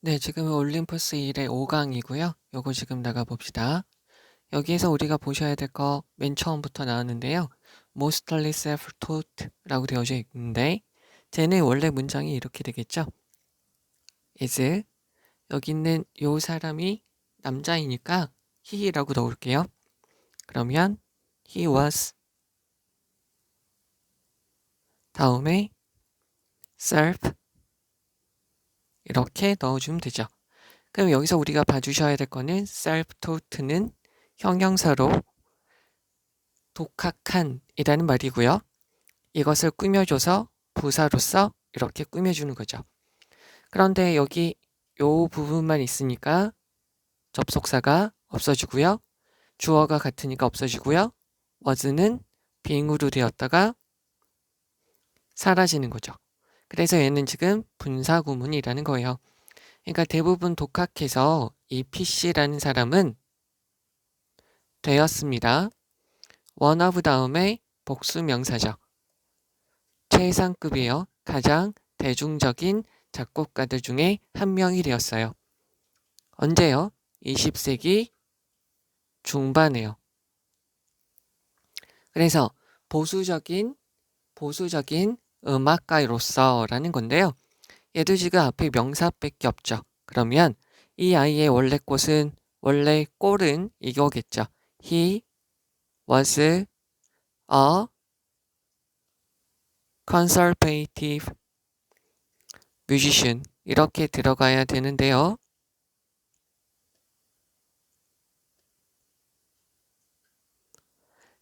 네, 지금은 올림푸스 1의 5강이고요. 요거 지금 나가봅시다. 여기에서 우리가 보셔야 될 거 맨 처음부터 나왔는데요. mostly self-taught 라고 되어져 있는데 쟤는 원래 문장이 이렇게 되겠죠. is 여기 있는 요 사람이 남자이니까 he라고 넣을게요. 그러면 he was 다음에 self 이렇게 넣어주면 되죠. 그럼 여기서 우리가 봐주셔야 될 거는 self-taught는 형용사로 독학한 이라는 말이고요. 이것을 꾸며줘서 부사로서 이렇게 꾸며주는 거죠. 그런데 여기 요 부분만 있으니까 접속사가 없어지고요. 주어가 같으니까 없어지고요. was는 being으로 되었다가 사라지는 거죠. 그래서 얘는 지금 분사구문이라는 거예요. 그러니까 대부분 독학해서 이 PC라는 사람은 되었습니다. one of 다음에 복수 명사죠. 최상급이에요. 가장 대중적인 작곡가들 중에 한 명이 되었어요. 언제요? 20세기 중반에요. 그래서 보수적인 음악가로서라는 건데요. 얘도 지금 앞에 명사밖에 없죠. 그러면 이 아이의 원래 꼴은 이거겠죠. He was a conservative musician 이렇게 들어가야 되는데요.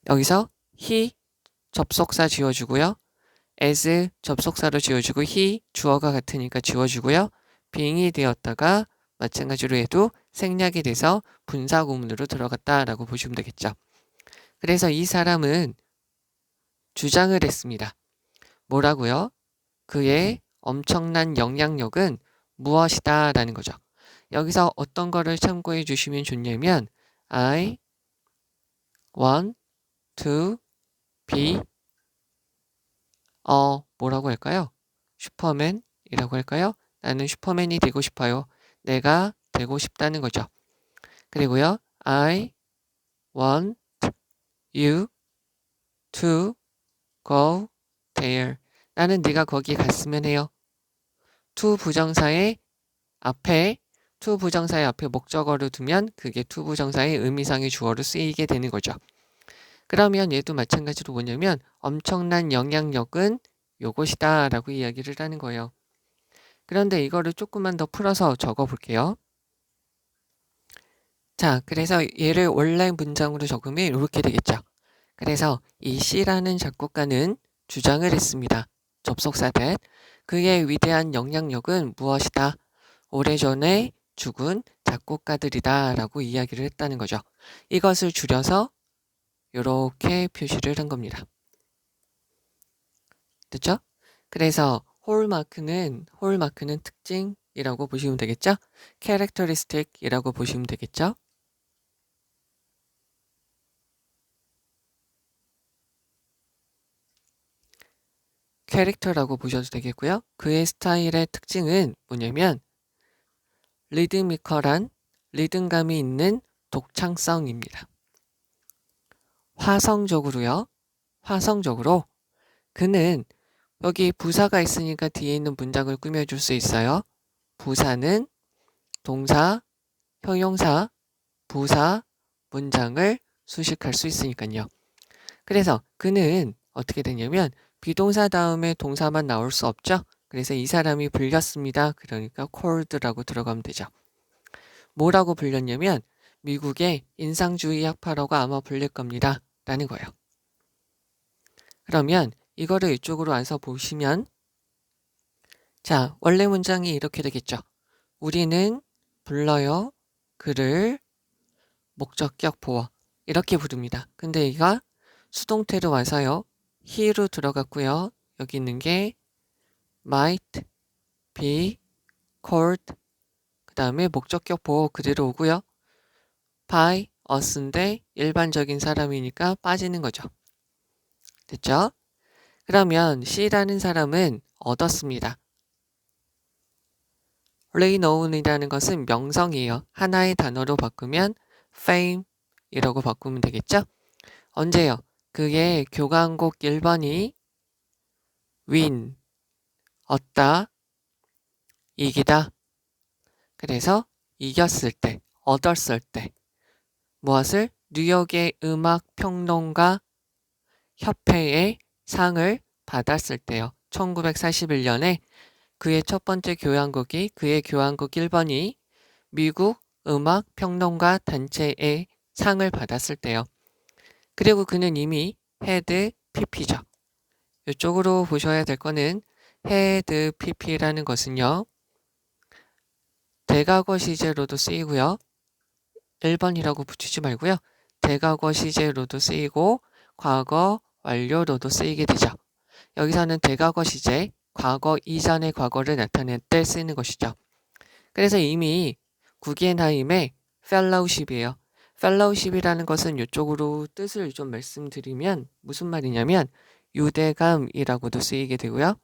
여기서 he 접속사 지워주고요. as 접속사로 지워주고 he 주어가 같으니까 지워주고요. being이 되었다가 마찬가지로 해도 생략이 돼서 분사구문으로 들어갔다라고 보시면 되겠죠. 그래서 이 사람은 주장을 했습니다. 뭐라고요? 그의 엄청난 영향력은 무엇이다 라는 거죠. 여기서 어떤 거를 참고해 주시면 좋냐면 I want to be 뭐라고 할까요? 슈퍼맨이라고 할까요? 나는 슈퍼맨이 되고 싶어요. 내가 되고 싶다는 거죠. 그리고요. I want you to go there. 나는 네가 거기 갔으면 해요. to 부정사의 앞에 목적어를 두면 그게 to 부정사의 의미상의 주어로 쓰이게 되는 거죠. 그러면 얘도 마찬가지로 뭐냐면 엄청난 영향력은 요것이다 라고 이야기를 하는 거예요. 그런데 이거를 조금만 더 풀어서 적어 볼게요. 자, 그래서 얘를 원래 문장으로 적으면 이렇게 되겠죠. 그래서 이 C라는 작곡가는 주장을 했습니다. 접속사 that 그의 위대한 영향력은 무엇이다? 오래전에 죽은 작곡가들이다 라고 이야기를 했다는 거죠. 이것을 줄여서 이렇게 표시를 한 겁니다. 됐죠? 그래서 홀마크는 특징이라고 보시면 되겠죠? characteristic이라고 보시면 되겠죠? 캐릭터라고 보셔도 되겠고요. 그의 스타일의 특징은 뭐냐면 리드미컬한 리듬감이 있는 독창성입니다. 화성적으로 그는 여기 부사가 있으니까 뒤에 있는 문장을 꾸며줄 수 있어요. 부사는 동사, 형용사, 부사, 문장을 수식할 수 있으니까요. 그래서 그는 어떻게 되냐면 비동사 다음에 동사만 나올 수 없죠. 그래서 이 사람이 불렸습니다. 그러니까 called라고 들어가면 되죠. 뭐라고 불렸냐면 미국의 인상주의 학파라고 아마 불릴 겁니다. 라는 거예요. 그러면 이거를 이쪽으로 와서 보시면 자, 원래 문장이 이렇게 되겠죠. 우리는 불러요. 그를 목적격 보어 이렇게 부릅니다. 근데 얘가 수동태로 와서요. he로 들어갔고요. 여기 있는 게 might be called 그 다음에 목적격 보호 그대로 오고요. by us인데 일반적인 사람이니까 빠지는 거죠. 됐죠? 그러면 C라는 사람은 얻었습니다. renown이라는 것은 명성이에요. 하나의 단어로 바꾸면 fame이라고 바꾸면 되겠죠? 언제요? 그의 교과곡 1번이 win, 얻다, 이기다. 그래서 이겼을 때, 얻었을 때 무엇을? 뉴욕의 음악평론가 협회의 상을 받았을 때요. 1941년에 그의 첫 번째 교향곡이 그의 교향곡 1번이 미국 음악평론가 단체의 상을 받았을 때요. 그리고 그는 이미 헤드 PP죠. 이쪽으로 보셔야 될 거는 헤드 PP라는 것은요. 대과거 시제로도 쓰이고요. 1번이라고 붙이지 말고요. 대과거 시제로도 쓰이고 과거 완료로도 쓰이게 되죠. 여기서는 대과거 시제, 과거 이전의 과거를 나타낼 때 쓰이는 것이죠. 그래서 이미 구겐하임의 펠로우십이에요. 펠로우십이라는 것은 이쪽으로 뜻을 좀 말씀드리면 무슨 말이냐면 유대감이라고도 쓰이게 되고요.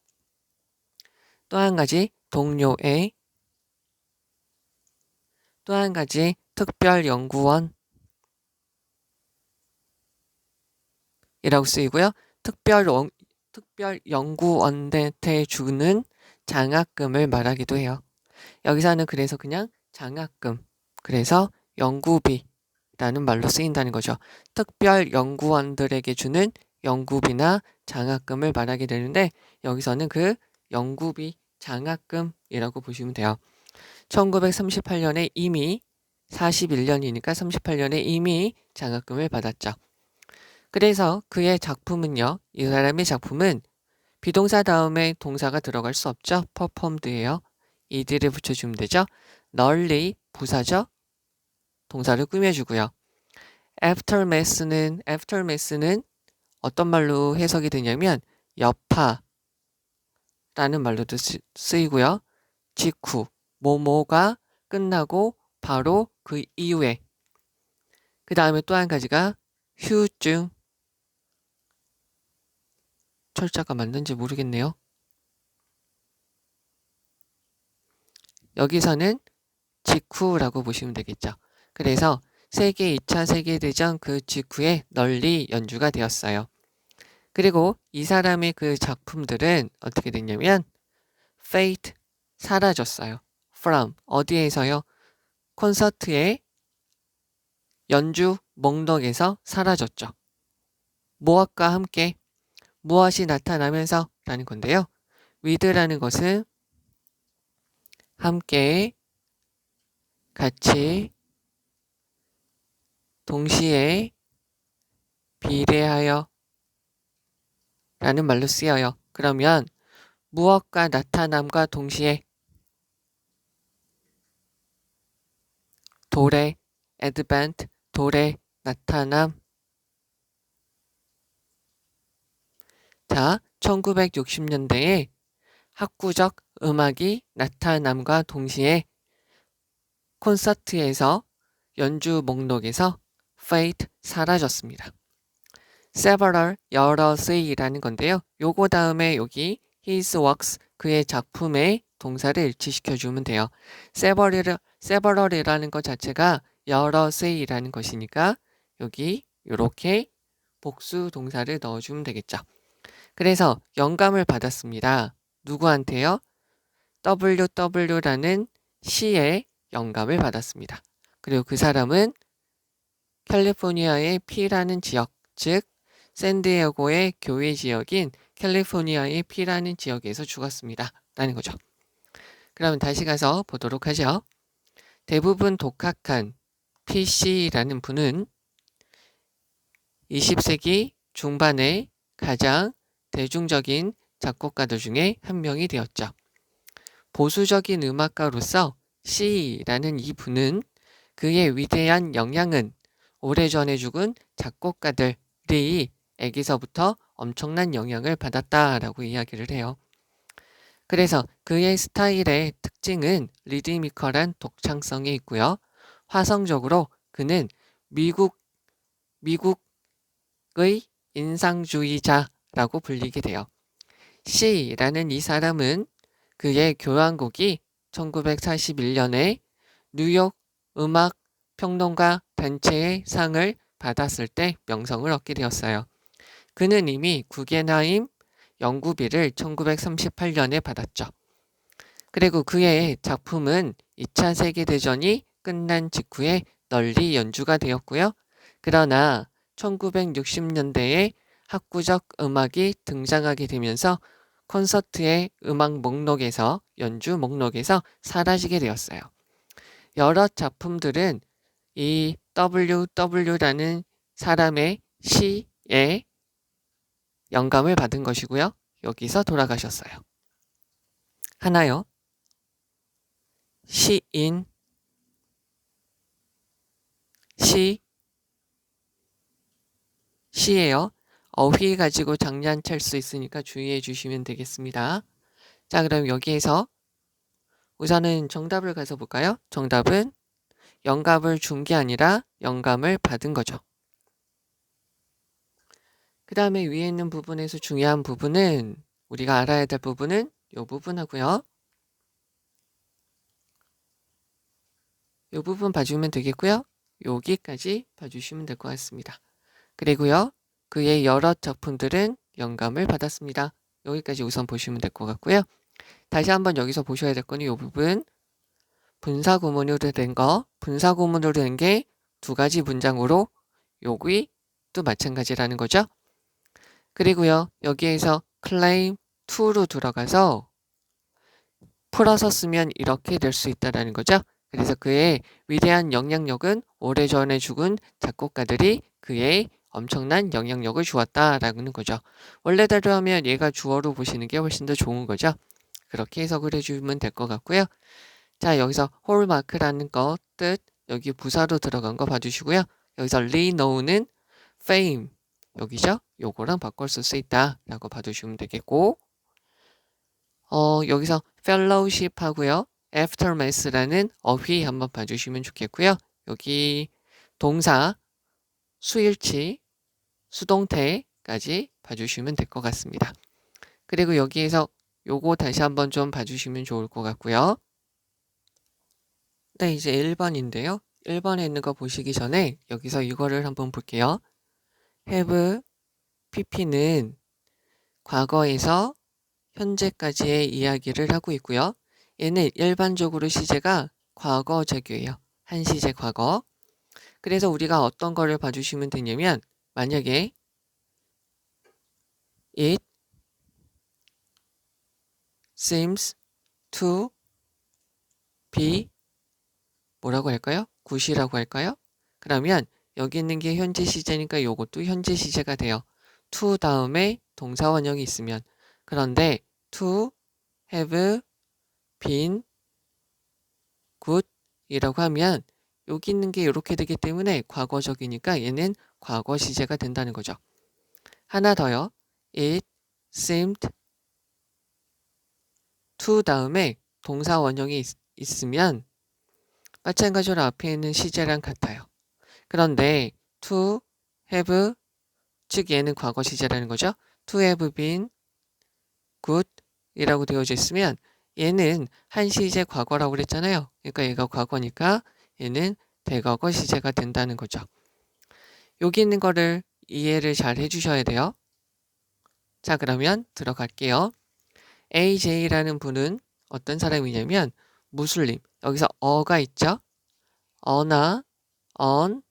또 한 가지 동료의, 또 한 가지 특별연구원 이라고 쓰이고요. 특별연구원한테 주는 장학금을 말하기도 해요. 여기서는 그래서 그냥 장학금, 그래서 연구비라는 말로 쓰인다는 거죠. 특별연구원들에게 주는 연구비나 장학금을 말하게 되는데 여기서는 그 연구비, 장학금이라고 보시면 돼요. 1938년에 이미 41년이니까 38년에 이미 장학금을 받았죠. 그래서 그의 작품은요. 이 사람의 작품은 비동사 다음에 동사가 들어갈 수 없죠. performed예요. ed를 붙여주면 되죠. 널리 부사죠. 동사를 꾸며주고요. aftermath는 어떤 말로 해석이 되냐면 여파라는 말로도 쓰이고요. 직후, 뭐뭐가 끝나고 바로 그 이후에. 그 다음에 또 한 가지가 후증. 철자가 맞는지 모르겠네요. 여기서는 직후라고 보시면 되겠죠. 그래서 세계 2차 세계대전 그 직후에 널리 연주가 되었어요. 그리고 이 사람의 그 작품들은 어떻게 됐냐면 fade, 사라졌어요. from, 어디에서요? 콘서트의 연주 목록에서 사라졌죠. 무엇과 함께, 무엇이 나타나면서 라는 건데요. with라는 것은 함께, 같이, 동시에, 비례하여 라는 말로 쓰여요. 그러면 무엇과 나타남과 동시에 도래, advent, 도래, 나타남. 자, 1960년대에 학구적 음악이 나타남과 동시에 콘서트에서 연주 목록에서 fade, 사라졌습니다. several, 여럿의라는 건데요. 요거 다음에 여기 his works, 그의 작품의 동사를 일치시켜주면 돼요. several이라는 것 자체가 여럿의라는 것이니까 여기 이렇게 복수 동사를 넣어주면 되겠죠. 그래서 영감을 받았습니다. 누구한테요? WW라는 시에 영감을 받았습니다. 그리고 그 사람은 캘리포니아의 P라는 지역, 즉 샌디에고의 교외 지역인 캘리포니아의 P라는 지역에서 죽었습니다. 라는 거죠. 그러면 다시 가서 보도록 하죠. 대부분 독학한 PC라는 분은 20세기 중반에 가장 대중적인 작곡가들 중에 한 명이 되었죠. 보수적인 음악가로서 C라는 이 분은 그의 위대한 영향은 오래전에 죽은 작곡가들이 애기서부터 엄청난 영향을 받았다라고 이야기를 해요. 그래서 그의 스타일의 특징은 리드미컬한 독창성이 있고요. 화성적으로 그는 미국의 인상주의자라고 불리게 돼요. C라는 이 사람은 그의 교향곡이 1941년에 뉴욕 음악 평론가 단체의 상을 받았을 때 명성을 얻게 되었어요. 그는 이미 구겐하임 연구비를 1938년에 받았죠. 그리고 그의 작품은 2차 세계대전이 끝난 직후에 널리 연주가 되었고요. 그러나 1960년대에 학구적 음악이 등장하게 되면서 콘서트의 음악 목록에서 연주 목록에서 사라지게 되었어요. 여러 작품들은 이 WW라는 사람의 시에 영감을 받은 것이고요. 여기서 돌아가셨어요. 하나요. 시인, 시예요. 어휘 가지고 장난칠 수 있으니까 주의해 주시면 되겠습니다. 자, 그럼 여기에서 우선은 정답을 가서 볼까요? 정답은 영감을 준 게 아니라 영감을 받은 거죠. 그 다음에 위에 있는 부분에서 중요한 부분은 우리가 알아야 될 부분은 이 부분 하고요. 이 부분 봐주면 되겠고요. 여기까지 봐주시면 될 것 같습니다. 그리고요. 그의 여러 작품들은 영감을 받았습니다. 여기까지 우선 보시면 될 것 같고요. 다시 한번 여기서 보셔야 될 거는 이 부분 분사구문으로 된 거, 분사구문으로 된 게 두 가지 문장으로 여기 또 마찬가지라는 거죠. 그리고요. 여기에서 claim to로 들어가서 풀어서 쓰면 이렇게 될 수 있다는 거죠. 그래서 그의 위대한 영향력은 오래전에 죽은 작곡가들이 그의 엄청난 영향력을 주었다라는 거죠. 원래대로 하면 얘가 주어로 보시는 게 훨씬 더 좋은 거죠. 그렇게 해석을 해주면 될 것 같고요. 자, 여기서 홀마크라는 거 뜻 여기 부사로 들어간 거 봐주시고요. 여기서 renown은 fame 여기죠. 요거랑 바꿔 쓸 수 있다라고 봐주시면 되겠고 여기서 fellowship 하고요. aftermath라는 어휘 한번 봐주시면 좋겠고요. 여기 동사, 수일치, 수동태까지 봐주시면 될 것 같습니다. 그리고 여기에서 요거 다시 한번 좀 봐주시면 좋을 것 같고요. 네, 이제 1번인데요. 1번에 있는 거 보시기 전에 여기서 이거를 한번 볼게요. have, pp는 과거에서 현재까지의 이야기를 하고 있고요. 얘는 일반적으로 시제가 과거적이에요. 한 시제 과거. 그래서 우리가 어떤 거를 봐주시면 되냐면 만약에 it seems to be 뭐라고 할까요? 굿이라고 할까요? 그러면 여기 있는 게 현재 시제니까 요것도 현재 시제가 돼요. to 다음에 동사 원형이 있으면 그런데 to have been good 이라고 하면 여기 있는 게 이렇게 되기 때문에 과거적이니까 얘는 과거 시제가 된다는 거죠. 하나 더요. It seemed to 다음에 동사 원형이 있으면 마찬가지로 앞에 있는 시제랑 같아요. 그런데 to have 즉 얘는 과거 시제라는 거죠. to have been good 이라고 되어져 있으면 얘는 한 시제 과거라고 그랬잖아요. 그러니까 얘가 과거니까 얘는 대과거 시제가 된다는 거죠. 여기 있는 거를 이해를 잘 해주셔야 돼요. 자, 그러면 들어갈게요. AJ라는 분은 어떤 사람이냐면 무슬림. 여기서 어가 있죠. 어나 on,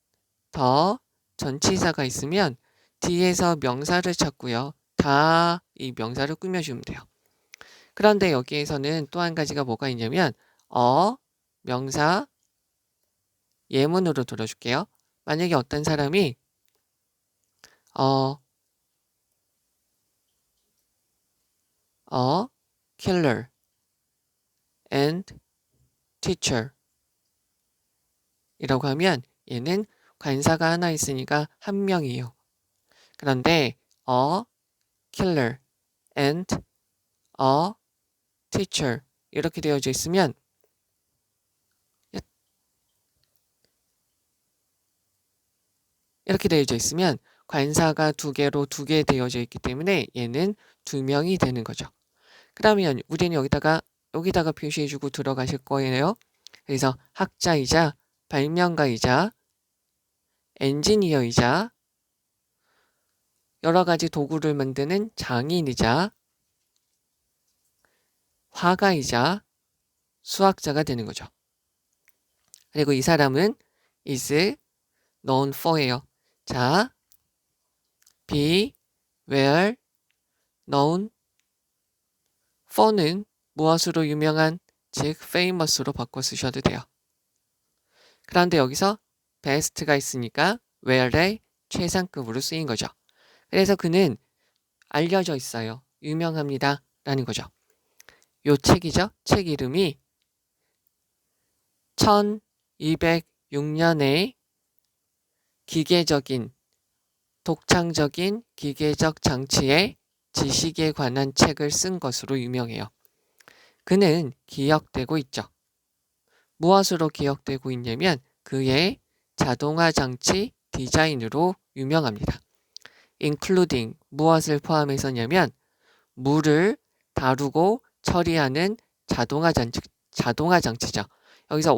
더, 전치사가 있으면 뒤에서 명사를 찾고요. 다 이 명사를 꾸며주면 돼요. 그런데 여기에서는 또 한 가지가 뭐가 있냐면 명사, 예문으로 들어줄게요. 만약에 어떤 사람이 killer and teacher 이라고 하면 얘는 관사가 하나 있으니까 한 명이에요. 그런데 killer and teacher 이렇게 되어져 있으면 관사가 두 개로 두 개 되어져 있기 때문에 얘는 두 명이 되는 거죠. 그러면 우리는 여기다가 여기다가 표시해주고 들어가실 거예요. 그래서 학자이자 발명가이자 엔지니어이자 여러 가지 도구를 만드는 장인이자 화가이자 수학자가 되는 거죠. 그리고 이 사람은 is known for예요. 자, be, where, known, for는 무엇으로 유명한, 즉 famous로 바꿔 쓰셔도 돼요. 그런데 여기서 best가 있으니까 where의 최상급으로 쓰인 거죠. 그래서 그는 알려져 있어요. 유명합니다. 라는 거죠. 요 책이죠. 책 이름이 1206년에 기계적인 독창적인 기계적 장치의 지식에 관한 책을 쓴 것으로 유명해요. 그는 기억되고 있죠. 무엇으로 기억되고 있냐면 그의 자동화 장치 디자인으로 유명합니다. including 무엇을 포함해서냐면 물을 다루고 처리하는 자동화 장치죠. 여기서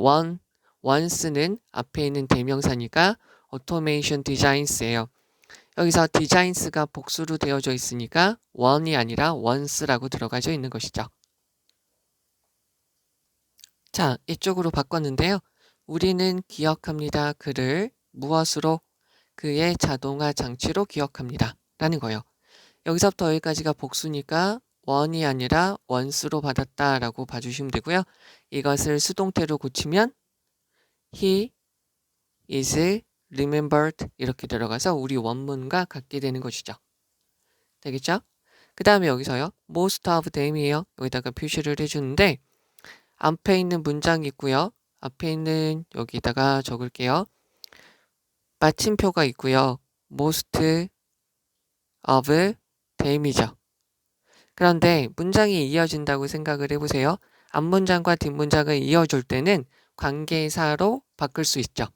once는 앞에 있는 대명사니까 automation designs예요. 여기서 designs가 복수로 되어져 있으니까 one이 아니라 once라고 들어가져 있는 것이죠. 자, 이쪽으로 바꿨는데요. 우리는 기억합니다. 그를 무엇으로? 그의 자동화 장치로 기억합니다. 라는 거예요. 여기서부터 여기까지가 복수니까 one이 아니라 once로 받았다라고 봐주시면 되고요. 이것을 수동태로 고치면 he is remembered 이렇게 들어가서 우리 원문과 같게 되는 것이죠. 되겠죠? 그 다음에 여기서요. most of them이에요. 여기다가 표시를 해주는데 앞에 있는 문장이 있고요. 앞에 있는 여기다가 적을게요. 마침표가 있고요. most of them이죠. 그런데 문장이 이어진다고 생각을 해보세요. 앞문장과 뒷문장을 이어줄 때는 관계사로 바꿀 수 있죠.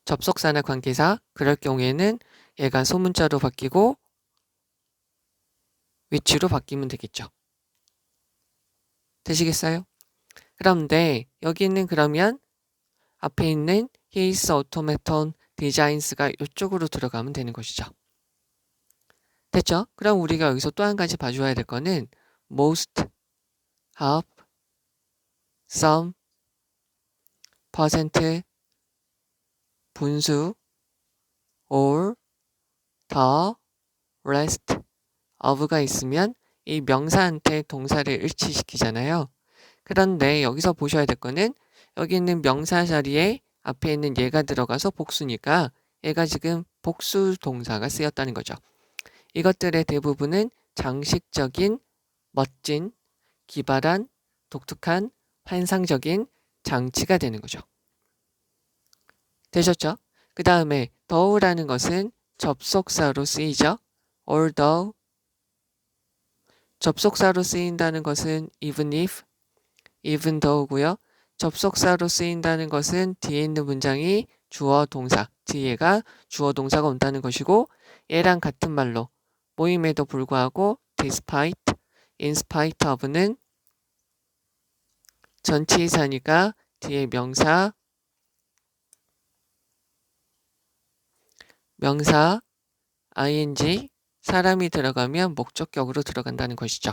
접속사나 관계사, 그럴 경우에는 얘가 소문자로 바뀌고 위치로 바뀌면 되겠죠. 되시겠어요? 그런데 여기는 그러면 앞에 있는 his automaton designs가 이쪽으로 들어가면 되는 것이죠. 됐죠? 그럼 우리가 여기서 또 한 가지 봐줘야 될 거는 most of some percent 분수 all the rest of가 있으면 이 명사한테 동사를 일치시키잖아요. 그런데 여기서 보셔야 될 거는 여기 있는 명사 자리에 앞에 있는 얘가 들어가서 복수니까 얘가 지금 복수 동사가 쓰였다는 거죠. 이것들의 대부분은 장식적인, 멋진, 기발한, 독특한, 환상적인 장치가 되는 거죠. 되셨죠? 그 다음에 though라는 것은 접속사로 쓰이죠. although 접속사로 쓰인다는 것은 even if, even though고요. 접속사로 쓰인다는 것은 뒤에 있는 문장이 주어 동사, 뒤에가 주어 동사가 온다는 것이고 얘랑 같은 말로 모임에도 불구하고 despite, in spite of는 전치사니까 뒤에 명사 ing 사람이 들어가면 목적격으로 들어간다는 것이죠.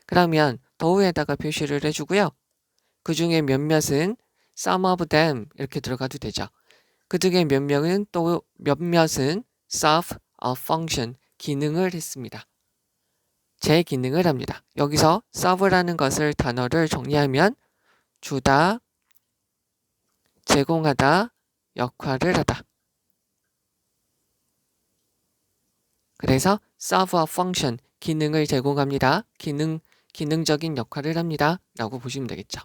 그러면 더우에다가 표시를 해주고요. 그 중에 몇몇은 some of them 이렇게 들어가도 되죠. 그 중에 몇몇은 또 몇몇은 serve a function 기능을 했습니다. 제 기능을 합니다. 여기서 serve라는 것을 단어를 정리하면 주다, 제공하다, 역할을 하다. 그래서 serve a function, 기능을 제공합니다. 기능적인 역할을 합니다. 라고 보시면 되겠죠.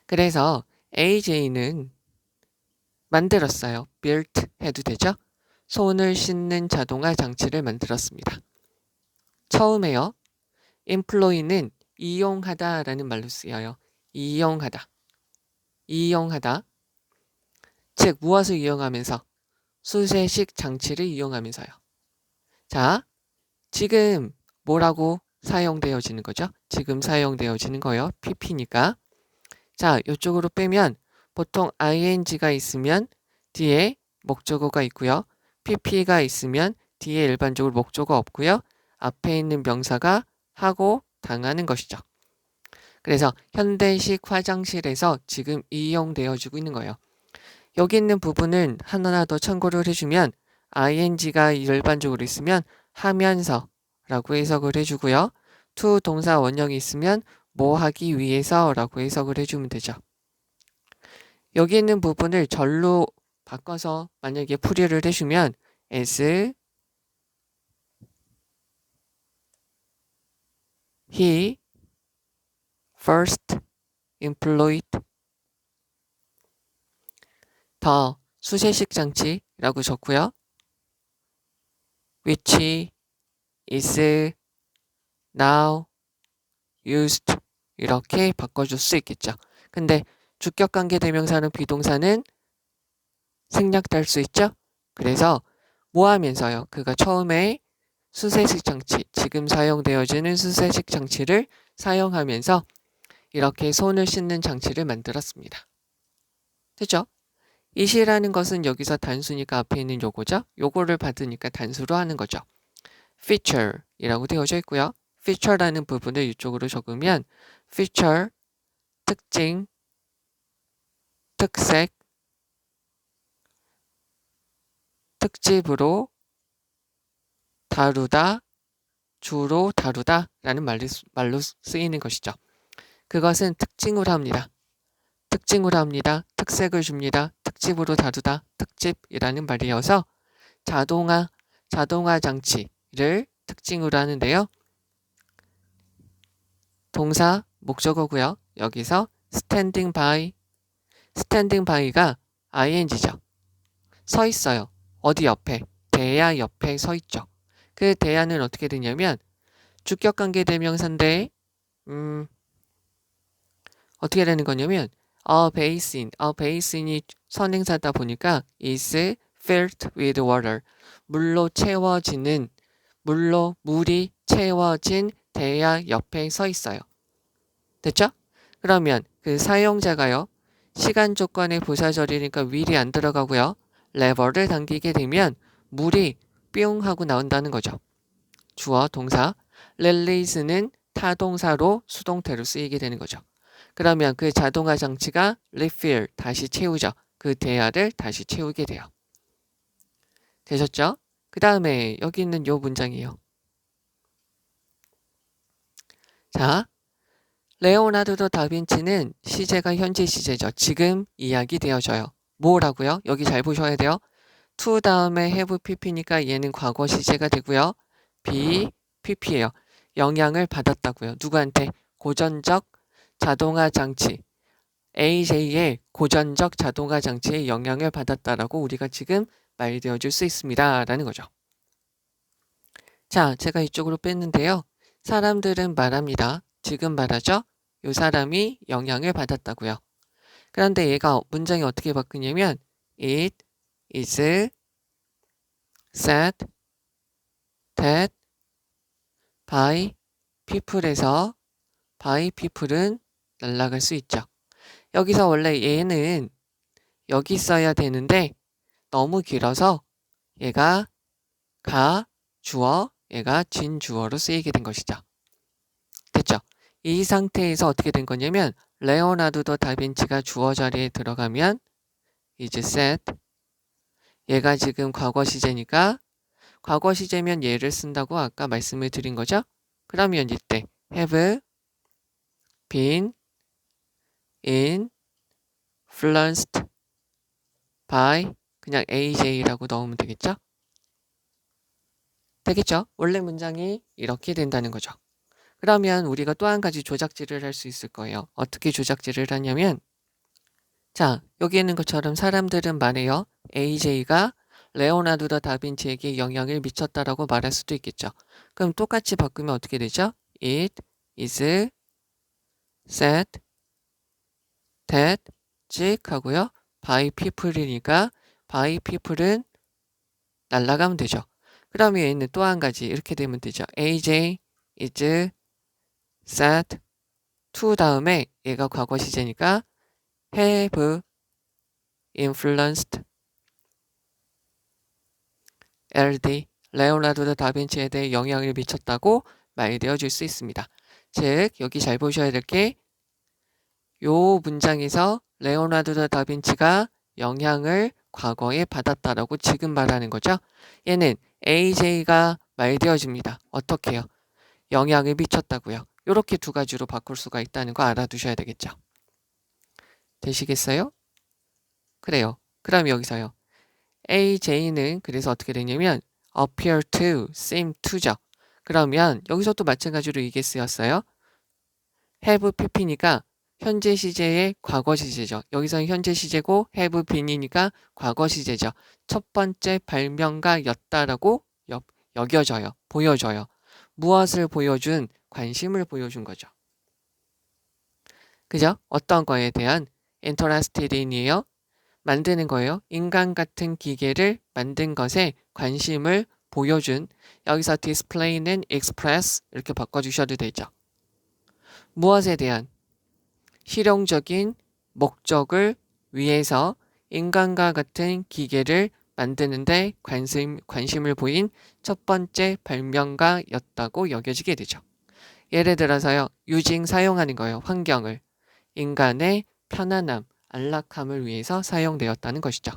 그래서 AJ는 만들었어요. built 해도 되죠. 손을 씻는 자동화 장치를 만들었습니다. 처음에요. employ는 이용하다 라는 말로 쓰여요. 이용하다. 즉 무엇을 이용하면서? 수세식 장치를 이용하면서요. 자, 지금 뭐라고 사용되어지는 거죠. 지금 사용되어지는 거예요. pp니까. 자, 이쪽으로 빼면 보통 ing가 있으면 뒤에 목적어가 있고요. pp가 있으면 뒤에 일반적으로 목적어 없고요. 앞에 있는 명사가 하고 당하는 것이죠. 그래서 현대식 화장실에서 지금 이용되어지고 있는 거예요. 여기 있는 부분은 하나 더 참고를 해주면 ing가 일반적으로 있으면 하면서 라고 해석을 해주고요. to 동사 원형이 있으면 뭐 하기 위해서 라고 해석을 해주면 되죠. 여기 있는 부분을 절로 바꿔서 만약에 풀이를 해주면 as he first employed 더 수세식 장치라고 적고요. which is now used 이렇게 바꿔줄 수 있겠죠. 근데 주격관계대명사는 비동사는 생략될 수 있죠. 그래서 뭐 하면서요? 그가 처음에 수세식 장치, 지금 사용되어지는 수세식 장치를 사용하면서 이렇게 손을 씻는 장치를 만들었습니다. 됐죠? it이라는 것은 여기서 단수니까 앞에 있는 요거죠. 요거를 받으니까 단수로 하는 거죠. feature이라고 되어져 있고요. feature라는 부분을 이쪽으로 적으면 feature, 특징, 특색, 특집으로 다루다, 주로 다루다 라는 말로 쓰이는 것이죠. 그것은 특징으로 합니다. 특징으로 합니다. 특색을 줍니다. 특집으로 다루다, 특집이라는 말이어서 자동화 장치를 특징으로 하는데요. 동사 목적어고요. 여기서 standing by가 ing죠. 서 있어요. 어디 옆에? 대야 옆에 서 있죠. 그 대야는 어떻게 되냐면 주격관계대명사인데 어떻게 되는 거냐면 basin이 선행사다 보니까 is filled with water. 물이 채워진 대야 옆에 서 있어요. 됐죠? 그러면 그 사용자가요. 시간 조건의 부사절이니까 will이 안 들어가고요. 레버를 당기게 되면 물이 뿅 하고 나온다는 거죠. 주어, 동사. release는 타동사로 수동태로 쓰이게 되는 거죠. 그러면 그 자동화 장치가 refill, 다시 채우죠. 그 대야를 다시 채우게 돼요. 되셨죠? 그 다음에 여기 있는 요 문장이에요. 자, 레오나르도 다빈치는 시제가 현재 시제죠. 지금 이야기 되어져요. 뭐라고요? 여기 잘 보셔야 돼요. to 다음에 have pp니까 얘는 과거 시제가 되고요. be pp예요. 영향을 받았다고요. 누구한테? 고전적 자동화 장치. AJ의 고전적 자동화 장치에 영향을 받았다라고 우리가 지금 말되어 줄 수 있습니다. 라는 거죠. 자, 제가 이쪽으로 뺐는데요. 사람들은 말합니다. 지금 말하죠? 이 사람이 영향을 받았다고요. 그런데 얘가 문장이 어떻게 바꾸냐면 It is said that by people에서 by people은 날아갈 수 있죠. 여기서 원래 얘는 여기 써야 되는데 너무 길어서 얘가 주어, 얘가 진주어로 쓰이게 된 것이죠. 됐죠? 이 상태에서 어떻게 된 거냐면 레오나르도 다빈치가 주어 자리에 들어가면 is said 얘가 지금 과거 시제니까 과거 시제면 얘를 쓴다고 아까 말씀을 드린 거죠? 그러면 이때 have been influenced by 그냥 AJ라고 넣으면 되겠죠? 되겠죠? 원래 문장이 이렇게 된다는 거죠. 그러면 우리가 또 한 가지 조작질을 할 수 있을 거예요. 어떻게 조작질을 하냐면 자, 여기 있는 것처럼 사람들은 말해요. AJ가 레오나르도 다빈치에게 영향을 미쳤다라고 말할 수도 있겠죠. 그럼 똑같이 바꾸면 어떻게 되죠? It is said that 찍 하고요. by people이니까 by people은 날라가면 되죠. 그러면 얘는 또 한 가지 이렇게 되면 되죠. AJ is said to 다음에 얘가 과거 시제니까 have influenced LD 레오나르도 다빈치에 대해 영향을 미쳤다고 말되어 줄 수 있습니다. 즉 여기 잘 보셔야 될 게 요 문장에서 레오나르도 다빈치가 영향을 과거에 받았다라고 지금 말하는 거죠. 얘는 AJ가 말되어집니다. 어떻게 해요? 영향을 미쳤다고요. 이렇게 두 가지로 바꿀 수가 있다는 거 알아두셔야 되겠죠. 되시겠어요? 그래요. 그럼 여기서요. AJ는 그래서 어떻게 되냐면 appear to, seem to죠. 그러면 여기서 또 마찬가지로 이게 쓰였어요. have pp니까 현재 시제의 과거 시제죠. 여기서는 현재 시제고 have been이니까 과거 시제죠. 첫 번째 발명가였다라고 여겨져요. 보여줘요. 무엇을 보여준? 관심을 보여준 거죠. 그죠? 어떤 거에 대한 interested in이에요. 만드는 거예요. 인간 같은 기계를 만든 것에 관심을 보여준. 여기서 display는 express 이렇게 바꿔주셔도 되죠. 무엇에 대한? 실용적인 목적을 위해서 인간과 같은 기계를 만드는데 관심을 보인 첫 번째 발명가였다고 여겨지게 되죠. 예를 들어서요. using 사용하는 거예요. 환경을. 인간의 편안함, 안락함을 위해서 사용되었다는 것이죠.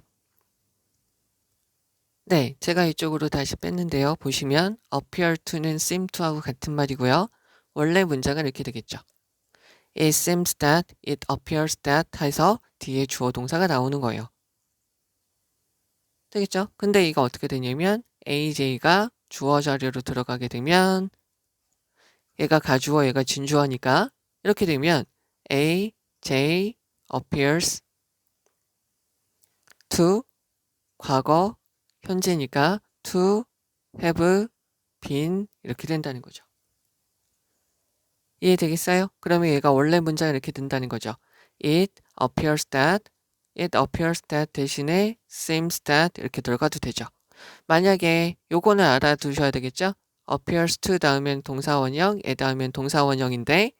네, 제가 이쪽으로 다시 뺐는데요. 보시면 appear to는 seem to하고 같은 말이고요. 원래 문장은 이렇게 되겠죠. It seems that, it appears that 해서 뒤에 주어 동사가 나오는 거예요. 되겠죠? 근데 이거 어떻게 되냐면 AJ가 주어 자리로 들어가게 되면 얘가 가주어, 얘가 진주어니까 이렇게 되면 AJ appears to 과거 현재니까 to have been 이렇게 된다는 거죠. 이해되겠어요? 그러면 얘가 원래 문장이 이렇게 된다는 거죠. It appears that 대신에 seems that 이렇게 들어가도 되죠. 만약에 요거는 알아두셔야 되겠죠? appears to 다음엔 동사원형, 에 다음엔 동사원형인데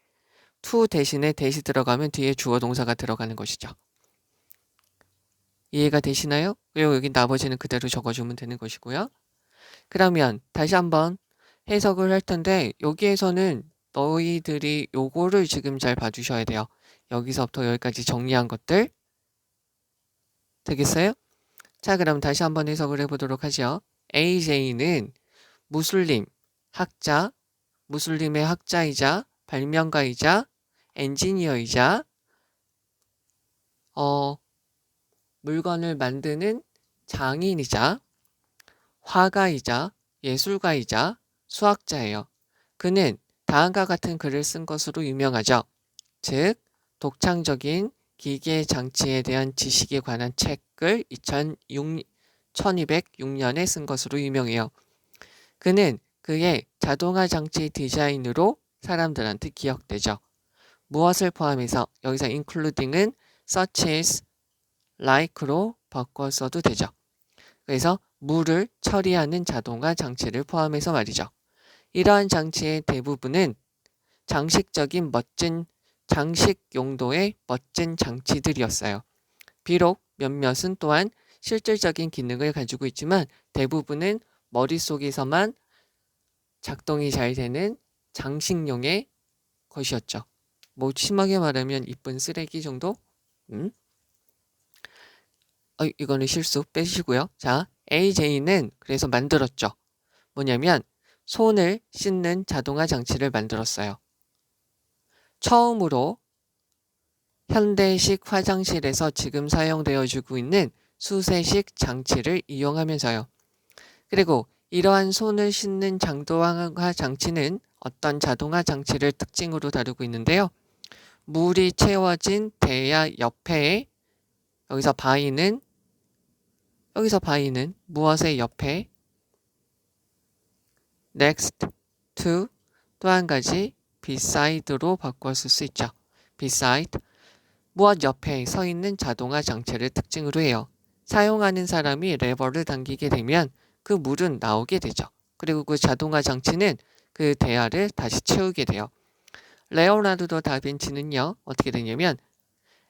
to 대신에 대시 들어가면 뒤에 주어 동사가 들어가는 것이죠. 이해가 되시나요? 그리고 여기 나머지는 그대로 적어주면 되는 것이고요. 그러면 다시 한번 해석을 할 텐데 여기에서는 너희들이 요거를 지금 잘 봐주셔야 돼요. 여기서부터 여기까지 정리한 것들. 되겠어요? 자, 그럼 다시 한번 해석을 해보도록 하죠. AJ는 무슬림, 학자, 무슬림의 학자이자 발명가이자 엔지니어이자 물건을 만드는 장인이자 화가이자 예술가이자 수학자예요. 그는 다음과 같은 글을 쓴 것으로 유명하죠. 즉, 독창적인 기계 장치에 대한 지식에 관한 책을 1206년에 쓴 것으로 유명해요. 그는 그의 자동화 장치 디자인으로 사람들한테 기억되죠. 무엇을 포함해서 여기서 including은 such as, like로 바꿔 써도 되죠. 그래서 물을 처리하는 자동화 장치를 포함해서 말이죠. 이러한 장치의 대부분은 장식적인 장식 용도의 멋진 장치들이었어요. 비록 몇몇은 또한 실질적인 기능을 가지고 있지만 대부분은 머릿속에서만 작동이 잘 되는 장식용의 것이었죠. 뭐 심하게 말하면 이쁜 쓰레기 정도? 이거는 실수 빼시고요. 자, AJ는 그래서 만들었죠. 뭐냐면 손을 씻는 자동화 장치를 만들었어요. 처음으로 현대식 화장실에서 지금 사용되어지고 있는 수세식 장치를 이용하면서요. 그리고 이러한 손을 씻는 자동화 장치는 어떤 자동화 장치를 특징으로 다루고 있는데요. 물이 채워진 대야 옆에 여기서 바위는 무엇의 옆에 next to 또 한 가지 beside로 바꿨을 수 있죠. beside 무엇 옆에 서 있는 자동화 장치를 특징으로 해요. 사용하는 사람이 레버를 당기게 되면 그 물은 나오게 되죠. 그리고 그 자동화 장치는 그 대야를 다시 채우게 돼요. 레오나르도 다빈치는요, 어떻게 되냐면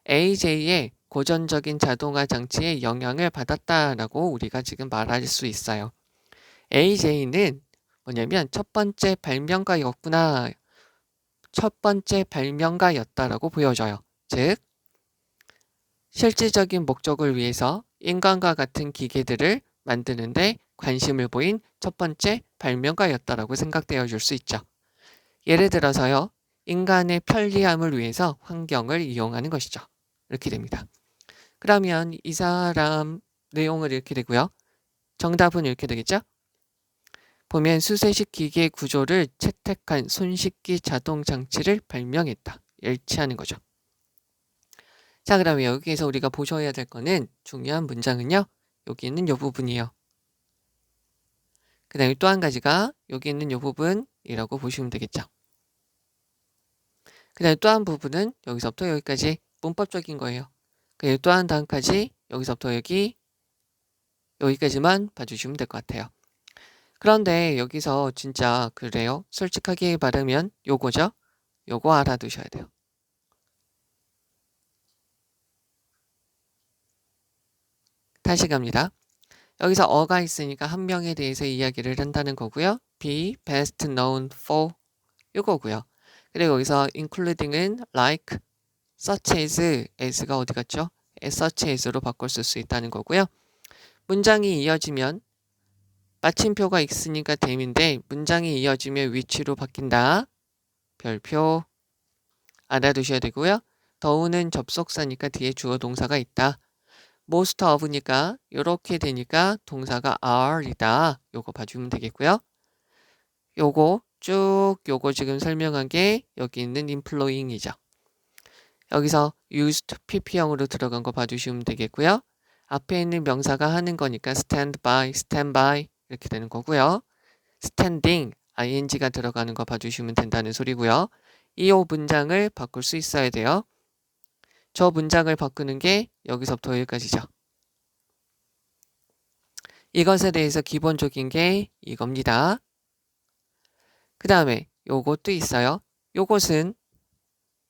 AJ의 고전적인 자동화 장치의 영향을 받았다라고 우리가 지금 말할 수 있어요. AJ는 뭐냐면 첫 번째 발명가였구나, 첫 번째 발명가였다라고 보여져요. 즉, 실질적인 목적을 위해서 인간과 같은 기계들을 만드는데 관심을 보인 첫 번째 발명가였다라고 생각되어 줄 수 있죠. 예를 들어서요, 인간의 편리함을 위해서 환경을 이용하는 것이죠. 이렇게 됩니다. 그러면 이 사람 내용을 이렇게 되고요. 정답은 이렇게 되겠죠? 보면 수세식 기계 구조를 채택한 손쉽기 자동 장치를 발명했다. 일치하는 거죠. 자, 그러면 여기에서 우리가 보셔야 될 거는 중요한 문장은요. 여기 있는 이 부분이에요. 그 다음에 또 한 가지가 여기 있는 이 부분이라고 보시면 되겠죠. 그 다음에 또 한 부분은 여기서부터 여기까지 문법적인 거예요. 그리고 또 한 다음까지 여기서부터 여기까지만 봐주시면 될 것 같아요. 그런데 여기서 진짜 그래요. 솔직하게 말하면 요거죠. 요거 알아두셔야 돼요. 다시 갑니다. 여기서 어가 있으니까 한 명에 대해서 이야기를 한다는 거고요. be best known for 요거고요. 그리고 여기서 including은 like, such as가 어디 갔죠? such as로 바꿀 수 있다는 거고요. 문장이 이어지면 마침표가 있으니까 됨인데 문장이 이어지면 위치로 바뀐다. 별표 알아두셔야 되고요. 더우는 접속사니까 뒤에 주어 동사가 있다. most of니까 이렇게 되니까 동사가 are이다. 요거 봐주면 되겠고요. 요거 쭉 요거 지금 설명한 게 여기 있는 employing이죠. 여기서 used pp형으로 들어간 거 봐주시면 되겠고요. 앞에 있는 명사가 하는 거니까 stand by 이렇게 되는 거고요. standing ing가 들어가는 거 봐주시면 된다는 소리고요. 이 문장을 바꿀 수 있어야 돼요. 저 문장을 바꾸는 게 여기서부터 여기까지죠. 이것에 대해서 기본적인 게 이겁니다. 그 다음에 요것도 있어요. 요것은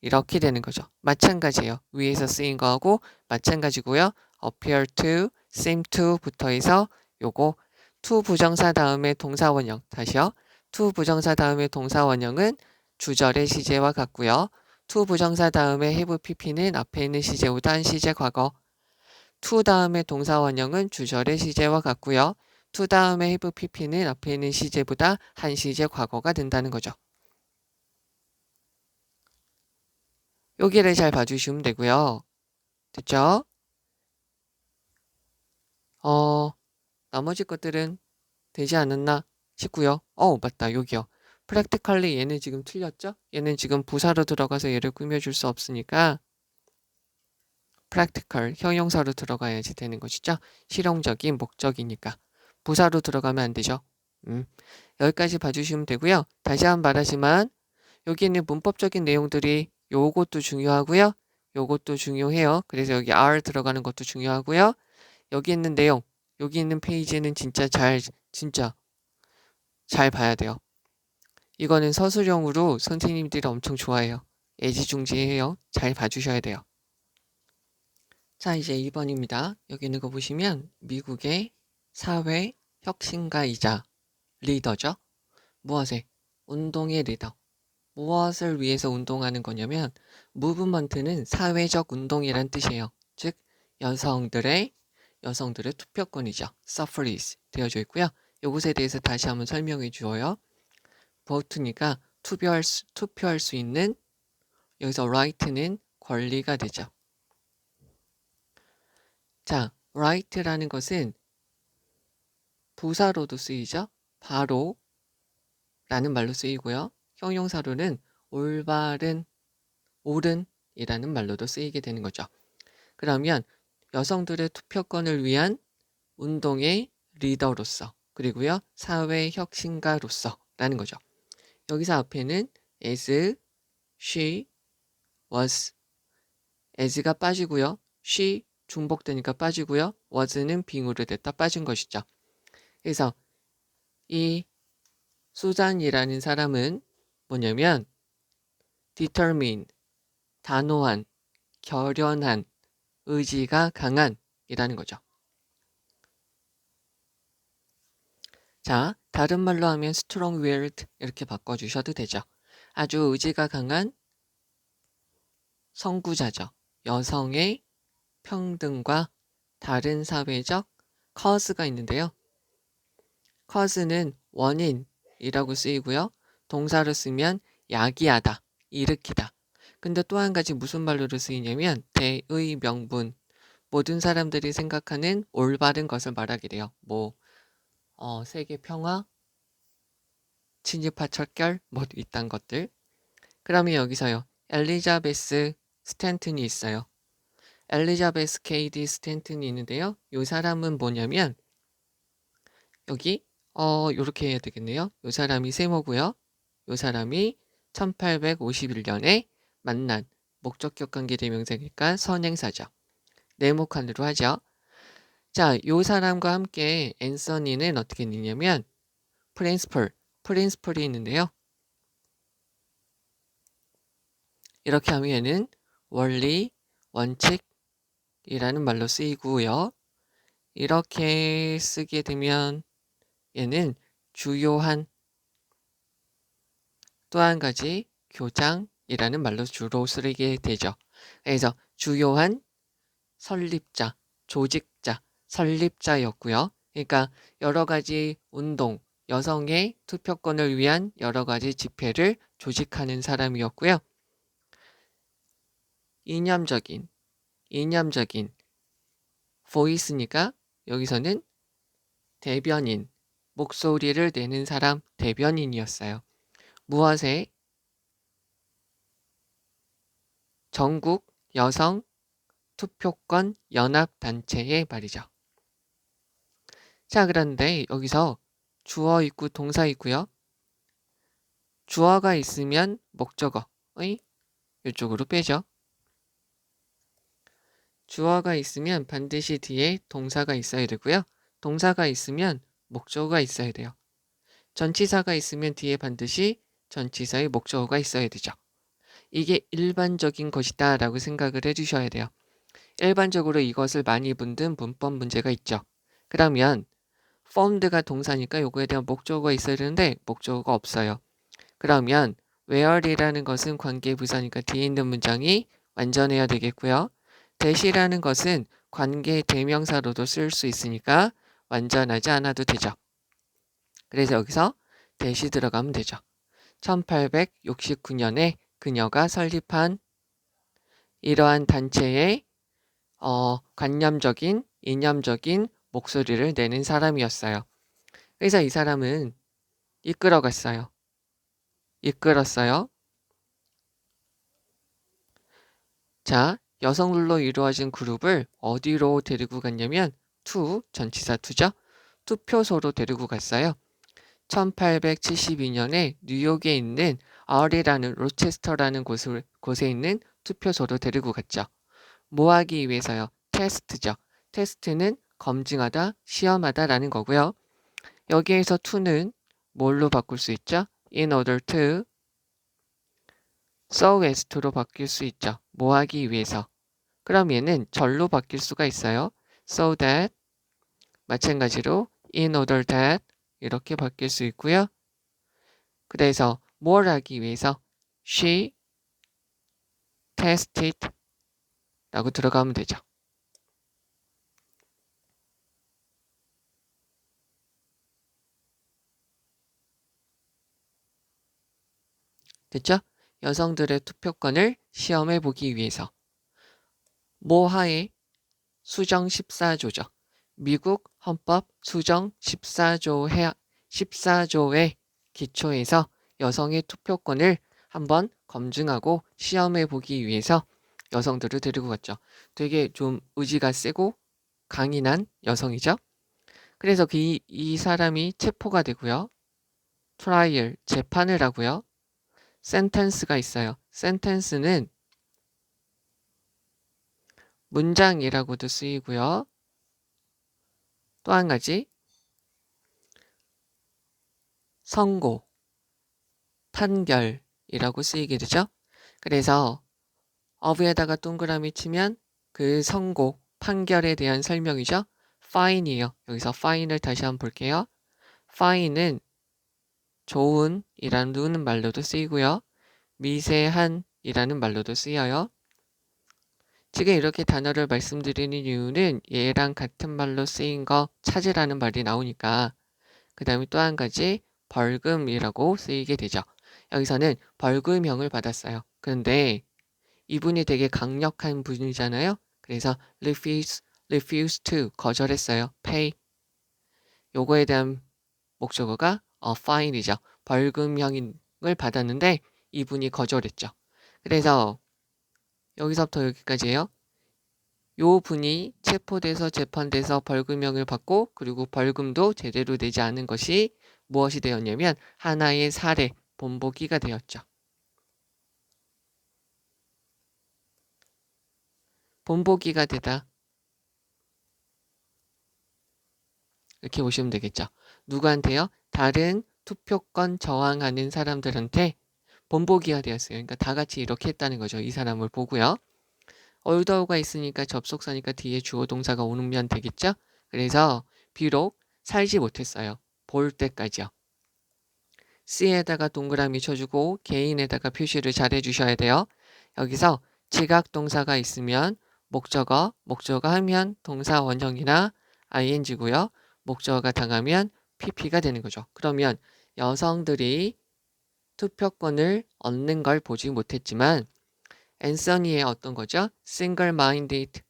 이렇게 되는 거죠. 마찬가지예요. 위에서 쓰인 거하고 마찬가지고요. appear to, seem to 부터 해서 요거 to 부정사 다음에 동사 원형 다시요. to 부정사 다음에 동사 원형은 주절의 시제와 같고요. to 부정사 다음에 have pp는 앞에 있는 시제보다 한 시제 과거 to 다음에 동사 원형은 주절의 시제와 같고요. to 다음에 have pp는 앞에 있는 시제보다 한 시제 과거가 된다는 거죠. 여기를 잘 봐주시면 되고요. 됐죠? 나머지 것들은 되지 않았나 싶고요. 맞다. 여기요. practically 얘는 지금 틀렸죠? 얘는 지금 부사로 들어가서 얘를 꾸며줄 수 없으니까 practical 형용사로 들어가야지 되는 것이죠. 실용적인 목적이니까. 부사로 들어가면 안 되죠. 여기까지 봐주시면 되고요. 다시 한번 말하지만 여기 있는 문법적인 내용들이 요것도 중요하고요. 요것도 중요해요. 그래서 여기 are 들어가는 것도 중요하고요. 여기 있는 내용, 여기 있는 페이지는 진짜 잘 봐야 돼요. 이거는 서술형으로 선생님들이 엄청 좋아해요. 애지중지해요. 잘 봐주셔야 돼요. 자, 이제 2번입니다. 여기 있는 거 보시면 미국의 사회 혁신가이자 리더죠. 무엇에? 운동의 리더. 무엇을 위해서 운동하는 거냐면 무브먼트는 사회적 운동이란 뜻이에요. 즉 여성들의 투표권이죠. suffrage 되어져 있고요. 이것에 대해서 다시 한번 설명해 주어요. vote니까 투표할 수 있는 여기서 right는 권리가 되죠. 자, right라는 것은 부사로도 쓰이죠. 바로 라는 말로 쓰이고요. 형용사로는 올바른, 옳은이라는 말로도 쓰이게 되는 거죠. 그러면 여성들의 투표권을 위한 운동의 리더로서 그리고요 사회 혁신가로서 라는 거죠. 여기서 앞에는 as, she, was as가 빠지고요. she 중복되니까 빠지고요. was는 빙으로 됐다 빠진 것이죠. 그래서 이 수잔이라는 사람은 뭐냐면 determined, 단호한, 결연한, 의지가 강한 이라는 거죠. 자, 다른 말로 하면 strong-willed 이렇게 바꿔주셔도 되죠. 아주 의지가 강한 선구자죠. 여성의 평등과 다른 사회적 cause가 있는데요. cause는 원인이라고 쓰이고요. 동사로 쓰면 야기하다, 일으키다. 근데 또 한 가지 무슨 말로도 쓰이냐면 대의 명분, 모든 사람들이 생각하는 올바른 것을 말하게 돼요. 세계 평화, 친일파 척결, 이딴 것들. 그러면 여기서요. 엘리자베스 스탠튼이 있어요. 엘리자베스 케이디 스탠튼이 있는데요. 이 사람은 뭐냐면 여기 요렇게 해야 되겠네요. 이 사람이 세모고요. 이 사람이 1851년에 만난 목적격 관계 대명사니까 선행사죠. 네모칸으로 하죠. 자, 이 사람과 함께 앤서니는 어떻게 했냐면 프린스플이 있는데요. 이렇게 하면 얘는 원리, 원칙이라는 말로 쓰이고요. 이렇게 쓰게 되면 얘는 주요한, 또 한 가지 교장이라는 말로 주로 쓰이게 되죠. 그래서 주요한 설립자, 조직자, 설립자였고요. 그러니까 여러 가지 운동, 여성의 투표권을 위한 여러 가지 집회를 조직하는 사람이었고요. 이념적인 voice니까 여기서는 대변인, 목소리를 내는 사람, 대변인이었어요. 무엇에? 전국 여성 투표권 연합단체의 말이죠. 자, 그런데 여기서 주어 있고 동사 있고요. 주어가 있으면 목적어의 이쪽으로 빼죠. 주어가 있으면 반드시 뒤에 동사가 있어야 되고요. 동사가 있으면 목적어가 있어야 돼요. 전치사가 있으면 뒤에 반드시 전치사의 목적어가 있어야 되죠. 이게 일반적인 것이다 라고 생각을 해주셔야 돼요. 일반적으로 이것을 많이 묻는 문법 문제가 있죠. 그러면 found가 동사니까 요거에 대한 목적어가 있어야 되는데 목적어가 없어요. 그러면 where이라는 것은 관계부사니까 뒤에 있는 문장이 완전해야 되겠고요. that이라는 것은 관계 대명사로도 쓸 수 있으니까 완전하지 않아도 되죠. 그래서 여기서 that이 들어가면 되죠. 1869년에 그녀가 설립한 이러한 단체의 관념적인, 이념적인 목소리를 내는 사람이었어요. 그래서 이 사람은 이끌었어요. 자, 여성들로 이루어진 그룹을 어디로 데리고 갔냐면 전치사 to죠. 투표소로 데리고 갔어요. 1872년에 뉴욕에 있는 로체스터라는 곳에 있는 투표소로 데리고 갔죠. 뭐 하기 위해서요? 테스트죠. 테스트는 검증하다, 시험하다 라는 거고요. 여기에서 to는 뭘로 바꿀 수 있죠? in order to, so as to로 바뀔 수 있죠. 뭐 하기 위해서. 그럼 얘는 절로 바뀔 수가 있어요. so that, 마찬가지로 in order that 이렇게 바뀔 수 있고요. 그래서 뭘 하기 위해서 she tested 라고 들어가면 되죠. 됐죠? 여성들의 투표권을 시험해 보기 위해서. 모하의 수정 14조죠. 미국 헌법 수정 14조의 기초에서 여성의 투표권을 한번 검증하고 시험해 보기 위해서 여성들을 데리고 갔죠. 되게 좀 의지가 세고 강인한 여성이죠. 그래서 이 사람이 체포가 되고요. 트라이얼, 재판을 하고요. 센텐스가 있어요. 센텐스는 문장이라고도 쓰이고요. 또 한 가지 선고, 판결이라고 쓰이게 되죠. 그래서 of에다가 동그라미 치면 그 선고, 판결에 대한 설명이죠. fine이에요. 여기서 fine을 다시 한번 볼게요. fine은 좋은이라는 말로도 쓰이고요. 미세한이라는 말로도 쓰여요. 지금 이렇게 단어를 말씀드리는 이유는 얘랑 같은 말로 쓰인 거 찾으라는 말이 나오니까. 그 다음에 또 한 가지 벌금이라고 쓰이게 되죠. 여기서는 벌금형을 받았어요. 그런데 이분이 되게 강력한 분이잖아요. 그래서 refuse to 거절했어요. pay. 요거에 대한 목적어가 fine이죠. 벌금형을 받았는데 이분이 거절했죠. 그래서 여기서부터 여기까지예요. 요 분이 체포돼서 재판돼서 벌금형을 받고 그리고 벌금도 제대로 내지 않은 것이 무엇이 되었냐면 하나의 사례, 본보기가 되었죠. 본보기가 되다. 이렇게 보시면 되겠죠. 누구한테요? 다른 투표권 저항하는 사람들한테 본보기가 되었어요. 그러니까 다 같이 이렇게 했다는 거죠. 이 사람을 보고요. 올더우가 있으니까 접속사니까 뒤에 주어 동사가 오면 되겠죠? 그래서 비록 살지 못했어요. 볼 때까지요. C에다가 동그라미 쳐주고 개인에다가 표시를 잘 해주셔야 돼요. 여기서 지각 동사가 있으면 목적어 하면 동사 원형이나 ing고요. 목적어가 당하면 pp가 되는 거죠. 그러면 여성들이 투표권을 얻는 걸 보지 못했지만 앤서니의 어떤 거죠? single-minded,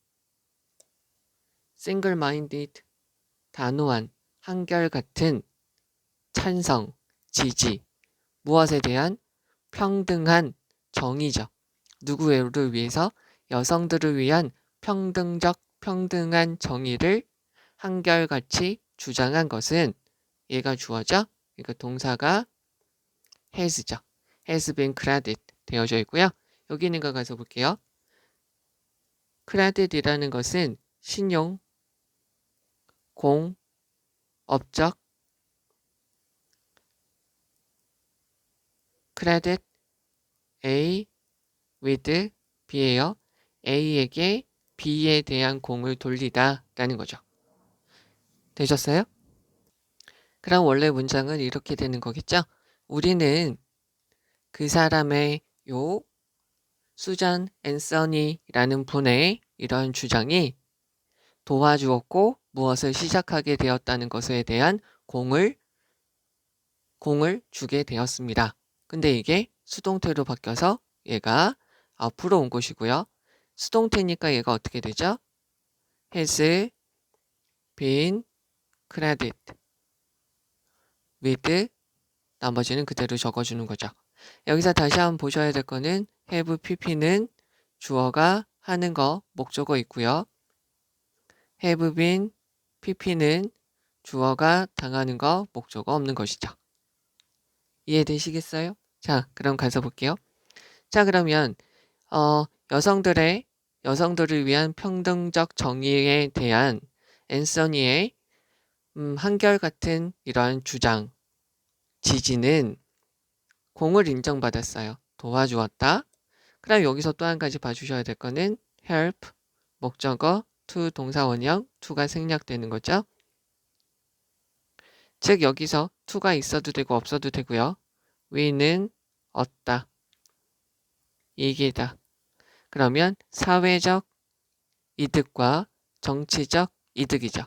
단호한, 한결같은 찬성, 지지, 무엇에 대한 평등한 정의죠. 누구를 위해서? 여성들을 위한 평등한 정의를 한결같이 주장한 것은 얘가 주어죠. 그러니까 동사가 has죠. has been credited 되어져 있고요. 여기 있는 거 가서 볼게요. credit이라는 것은 신용, 공, 업적, credit A with B예요. A에게 B에 대한 공을 돌리다 라는 거죠. 되셨어요? 그럼 원래 문장은 이렇게 되는 거겠죠? 우리는 그 사람의 요 수잔 앤서니라는 분의 이런 주장이 도와주었고 무엇을 시작하게 되었다는 것에 대한 공을 주게 되었습니다. 근데 이게 수동태로 바뀌어서 얘가 앞으로 온 것이고요. 수동태니까 얘가 어떻게 되죠? has been credited with 나머지는 그대로 적어주는 거죠. 여기서 다시 한번 보셔야 될 거는 have pp는 주어가 하는 거 목적어 있고요. have been pp는 주어가 당하는 거 목적어 없는 것이죠. 이해되시겠어요? 자, 그럼 가서 볼게요. 자, 그러면 여성들을 위한 평등적 정의에 대한 앤서니의 한결같은 이러한 주장, 지지는 공을 인정받았어요. 도와주었다. 그럼 여기서 또 한 가지 봐주셔야 될 거는 help, 목적어, to 동사 원형, to가 생략되는 거죠. 즉 여기서 to가 있어도 되고 없어도 되고요. we는 얻다, 이기다. 그러면 사회적 이득과 정치적 이득이죠.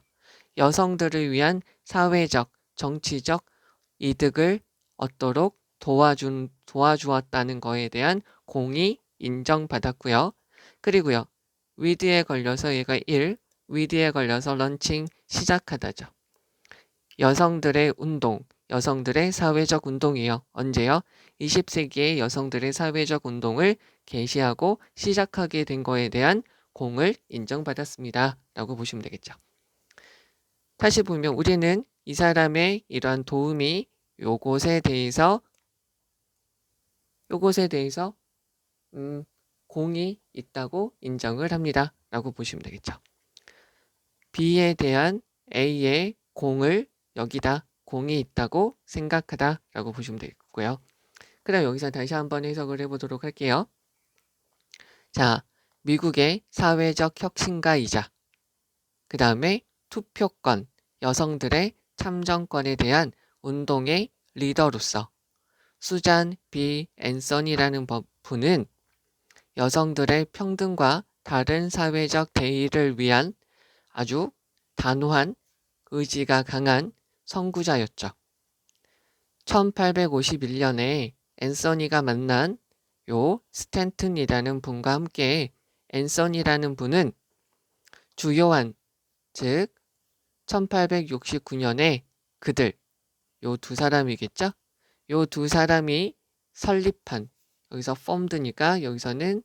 여성들을 위한 사회적, 정치적 이득을 얻도록 도와주었다는 거에 대한 공이 인정받았고요. 그리고요. with에 걸려서 얘가 with에 걸려서 런칭 시작하다죠. 여성들의 운동, 여성들의 사회적 운동이에요. 언제요? 20세기의 여성들의 사회적 운동을 개시하고 시작하게 된 거에 대한 공을 인정받았습니다. 라고 보시면 되겠죠. 다시 보면 우리는 이 사람의 이러한 도움이 요것에 대해서 공이 있다고 인정을 합니다. 라고 보시면 되겠죠. B에 대한 A의 공을 여기다 공이 있다고 생각하다 라고 보시면 되겠고요. 그럼 여기서 다시 한번 해석을 해보도록 할게요. 자, 미국의 사회적 혁신가이자 그 다음에 투표권, 여성들의 참정권에 대한 운동의 리더로서 수잔 B. 앤선이라는 분은 여성들의 평등과 다른 사회적 대의를 위한 아주 단호한 의지가 강한 선구자였죠. 1851년에 앤서니가 만난 요 스탠튼이라는 분과 함께 앤서니라는 분은 주요한 즉 1869년에 그들 요 두 사람이겠죠? 요 두 사람이 설립한 여기서 formed니까 여기서는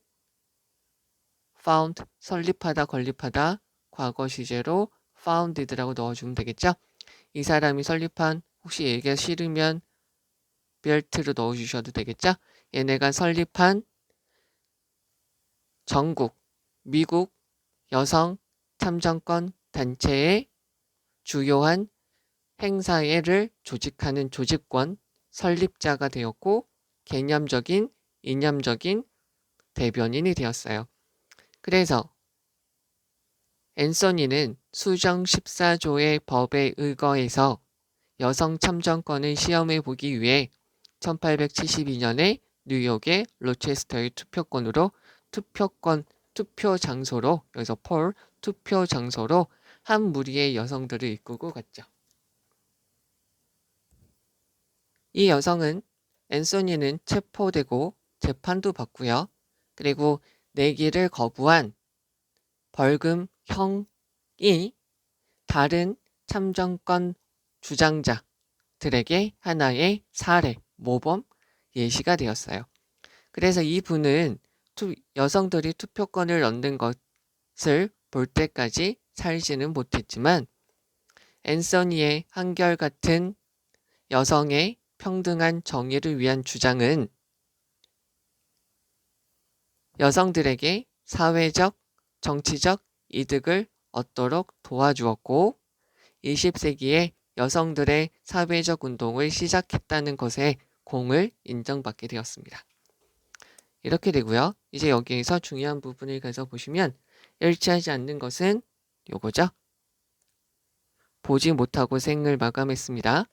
found 설립하다 건립하다 과거 시제로 founded라고 넣어주면 되겠죠? 이 사람이 설립한 혹시 얘기가 싫으면 built로 넣어주셔도 되겠죠? 얘네가 설립한 전국 미국 여성 참정권 단체의 주요한 행사를 조직하는 조직권 설립자가 되었고 개념적인 이념적인 대변인이 되었어요. 그래서 앤서니는 수정 14조의 법에 의거해서 여성 참정권을 시험해 보기 위해 1872년에 뉴욕의 로체스터의 투표 장소로 여기서 폴 투표 장소로 한 무리의 여성들을 이끌고 갔죠. 이 여성은 앤소니는 체포되고 재판도 받고요. 그리고 내기를 거부한 벌금형이 다른 참정권 주장자들에게 하나의 사례, 모범, 예시가 되었어요. 그래서 이분은 여성들이 투표권을 얻는 것을 볼 때까지 살지는 못했지만 앤서니의 한결같은 여성의 평등한 정의를 위한 주장은 여성들에게 사회적, 정치적 이득을 얻도록 도와주었고 20세기에 여성들의 사회적 운동을 시작했다는 것에 공을 인정받게 되었습니다. 이렇게 되고요. 이제 여기에서 중요한 부분을 가서 보시면 일치하지 않는 것은 요거죠. 보지 못하고 생을 마감했습니다.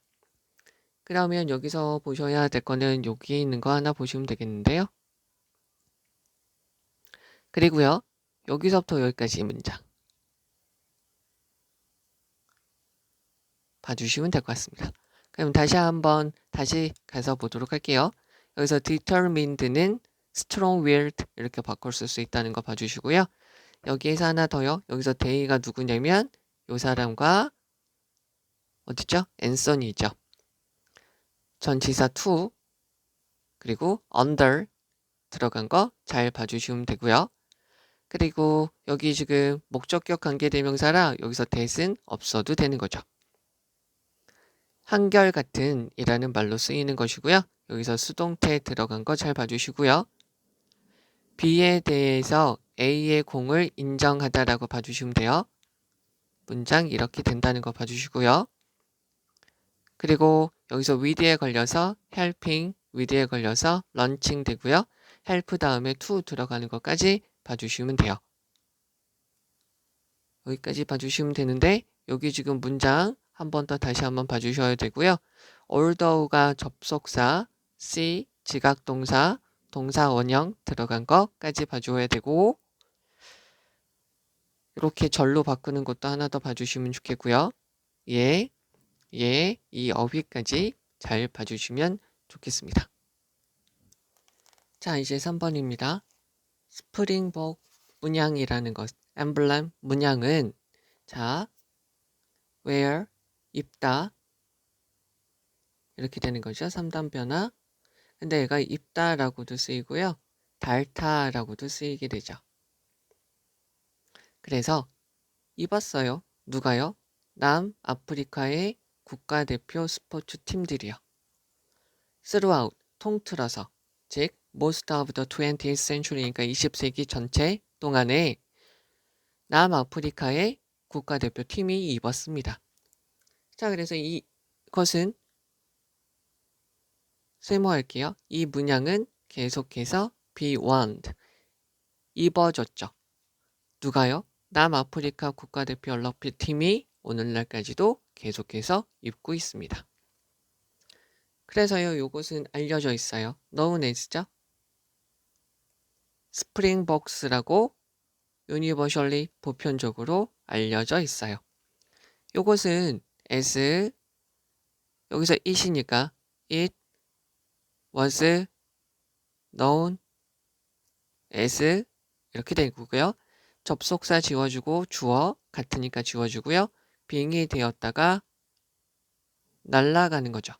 그러면 여기서 보셔야 될 거는 여기 있는 거 하나 보시면 되겠는데요. 그리고요. 여기서부터 여기까지 문장 봐주시면 될 것 같습니다. 그럼 다시 가서 보도록 할게요. 여기서 determined는 strong-willed 이렇게 바꿔 쓸 수 있다는 거 봐주시고요. 여기에서 하나 더요. 여기서 they가 누구냐면 요 사람과 어디죠? 앤서니죠. 전치사 to 그리고 under 들어간 거 잘 봐주시면 되고요. 그리고 여기 지금 목적격 관계대명사라 여기서 that은 없어도 되는 거죠. 한결같은 이라는 말로 쓰이는 것이고요. 여기서 수동태 들어간 거 잘 봐주시고요. B에 대해서 A의 공을 인정하다라고 봐주시면 돼요. 문장 이렇게 된다는 거 봐주시고요. 그리고 여기서 with에 걸려서 helping, with에 걸려서 launching 되고요. help 다음에 to 들어가는 것까지 봐주시면 돼요. 여기까지 봐주시면 되는데 여기 지금 문장 한 번 더 다시 한번 봐주셔야 되고요. although가 접속사, see, 지각동사, 동사 원형 들어간 것까지 봐줘야 되고 이렇게 절로 바꾸는 것도 하나 더 봐주시면 좋겠고요. 이 어휘까지 잘 봐주시면 좋겠습니다. 자, 이제 3번입니다. 스프링복 문양이라는 것, 엠블렘 문양은 자, wear, 입다 이렇게 되는 거죠. 3단 변화. 근데 얘가 입다라고도 쓰이고요. 달타라고도 쓰이게 되죠. 그래서 입었어요. 누가요? 남아프리카의 국가대표 스포츠 팀들이요. throughout, 통틀어서 즉 most of the 20th century니까 20세기 전체 동안에 남아프리카의 국가대표 팀이 입었습니다. 자, 그래서 이것은 세모할게요. 이 문양은 계속해서 be worn, 입어졌죠. 누가요? 남아프리카 국가대표 럭비팀이 오늘날까지도 계속해서 입고 있습니다. 그래서요, 요것은 알려져 있어요. known as죠. 스프링복스라고 유니버셜리 보편적으로 알려져 있어요. 요것은 as, 여기서 it이니까 it was known as 이렇게 되고요. 접속사 지워주고 주어 같으니까 지워주고요. being이 되었다가 날아가는 거죠.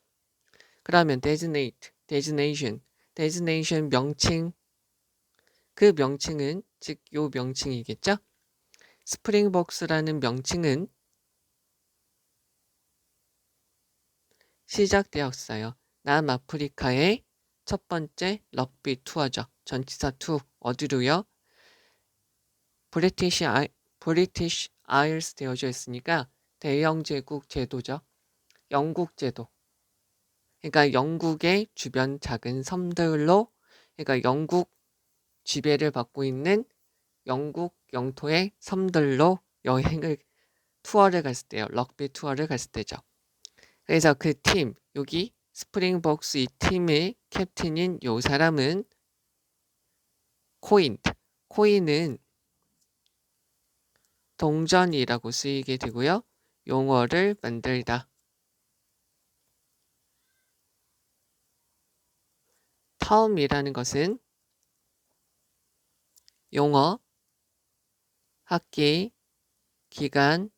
그러면 designate, designation 명칭, 그 명칭은 즉 요 명칭이겠죠. 스프링복스라는 명칭은 시작되었어요. 남아프리카의 첫 번째 럭비 투어죠. 전치사 투 어디로요? 브리티시 아일스 되어져 있으니까 대영 제국 제도죠. 영국 제도. 그러니까 영국의 주변 작은 섬들로, 그러니까 영국 지배를 받고 있는 영국 영토의 섬들로 여행을 투어를 갔을 때요. 럭비 투어를 갔을 때죠. 그래서 그 팀, 여기 스프링복스 이 팀의 캡틴인 요 사람은 코인은 동전이라고 쓰이게 되고요. 용어를 만들다. term이라는 것은 용어, 학기, 기간,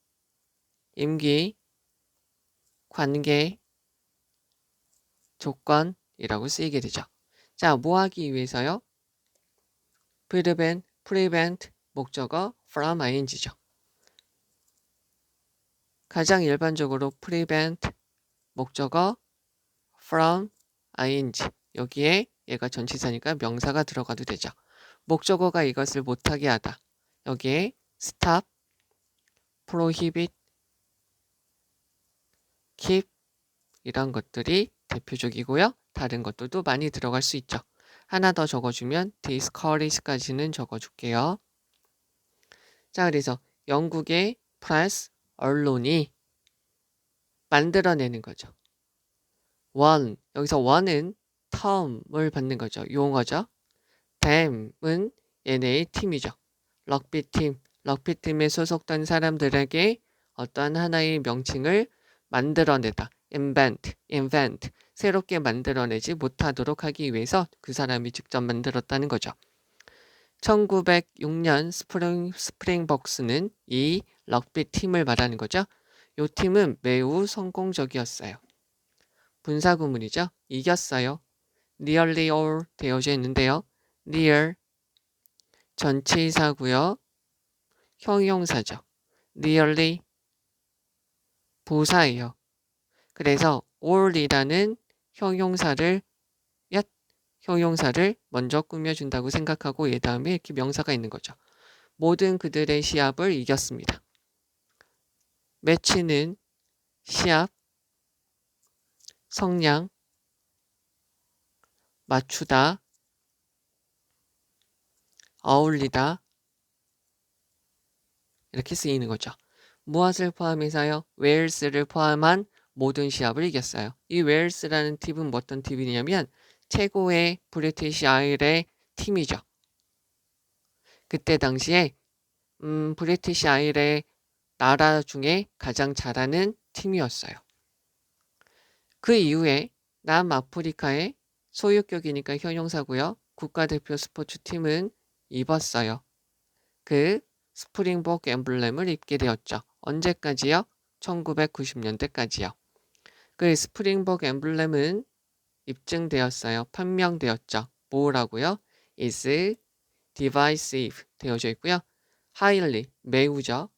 임기, 관계, 조건이라고 쓰이게 되죠. 자, 뭐 하기 위해서요? prevent, 목적어 from ing죠. 가장 일반적으로 prevent, 목적어 from ing, 여기에 얘가 전치사니까 명사가 들어가도 되죠. 목적어가 이것을 못하게 하다. 여기에 stop, prohibit, keep 이런 것들이 대표적이고요. 다른 것들도 많이 들어갈 수 있죠. 하나 더 적어주면 discourage까지는 적어줄게요. 자, 그래서 영국의 프레스, 언론이 만들어내는 거죠. 여기서 one은 term을 받는 거죠. 용어죠. them은 얘네의 팀이죠. 럭비팀에 소속된 사람들에게 어떠한 하나의 명칭을 만들어내다. invent, 새롭게 만들어내지 못하도록 하기 위해서 그 사람이 직접 만들었다는 거죠. 1906년 스프링복스는 이 럭비 팀을 말하는 거죠. 이 팀은 매우 성공적이었어요. 분사구문이죠. 이겼어요. nearly all 되어져 있는데요. near 전치사고요. 형용사죠. nearly 부사예요. 그래서 all이라는 형용사를 먼저 꾸며준다고 생각하고 얘 다음에 이렇게 명사가 있는 거죠. 모든 그들의 시합을 이겼습니다. 매치는 시합, 성량, 맞추다, 어울리다 이렇게 쓰이는 거죠. 무엇을 포함해서요? 웨일스를 포함한 모든 시합을 이겼어요. 이 웨일스라는 팀은 어떤 팀이냐면 최고의 브리티시 아일의 팀이죠. 그때 당시에 브리티시 아일의 나라 중에 가장 잘하는 팀이었어요. 그 이후에 남아프리카의 소유격이니까 형용사고요. 국가대표 스포츠팀은 입었어요. 그 스프링복 엠블렘을 입게 되었죠. 언제까지요? 1990년대까지요. 그 스프링복 엠블렘은 입증되었어요. 판명되었죠. 뭐라고요? is divisive 되어져 있고요. highly 매우죠.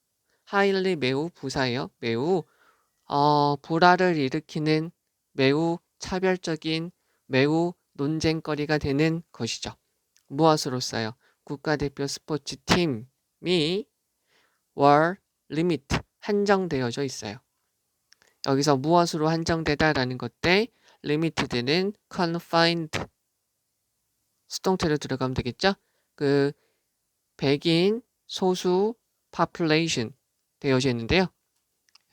highly 매우 부사예요. 매우 불화를 일으키는 매우 차별적인 매우 논쟁거리가 되는 것이죠. 무엇으로써요? 국가대표 스포츠팀이 were limit 한정되어져 있어요. 여기서 무엇으로 한정되다라는 것 때 limited는 confined 수동태로 들어가면 되겠죠? 그 백인 소수 population 되어져 있는데요.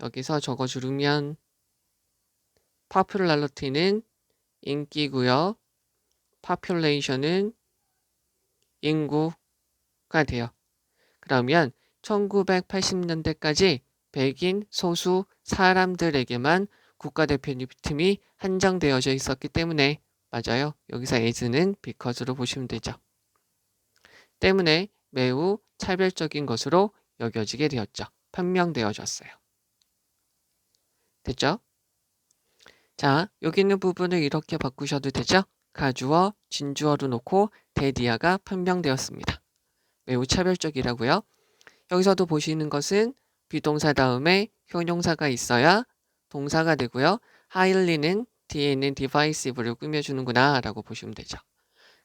여기서 적어주면 popularity는 인기고요. population은 인구가 돼요. 그러면 1980년대까지 백인 소수 사람들에게만 국가대표팀이 한정되어져 있었기 때문에 맞아요. 여기서 as는 because로 보시면 되죠. 때문에 매우 차별적인 것으로 여겨지게 되었죠. 판명되어졌어요. 됐죠? 자, 여기 있는 부분을 이렇게 바꾸셔도 되죠? 가주어, 진주어로 놓고 대디아가 판명되었습니다. 매우 차별적이라고요. 여기서도 보시는 것은 비동사 다음에 형용사가 있어야 동사가 되고요. highly는 뒤에 있는 divisive를 꾸며주는구나 라고 보시면 되죠.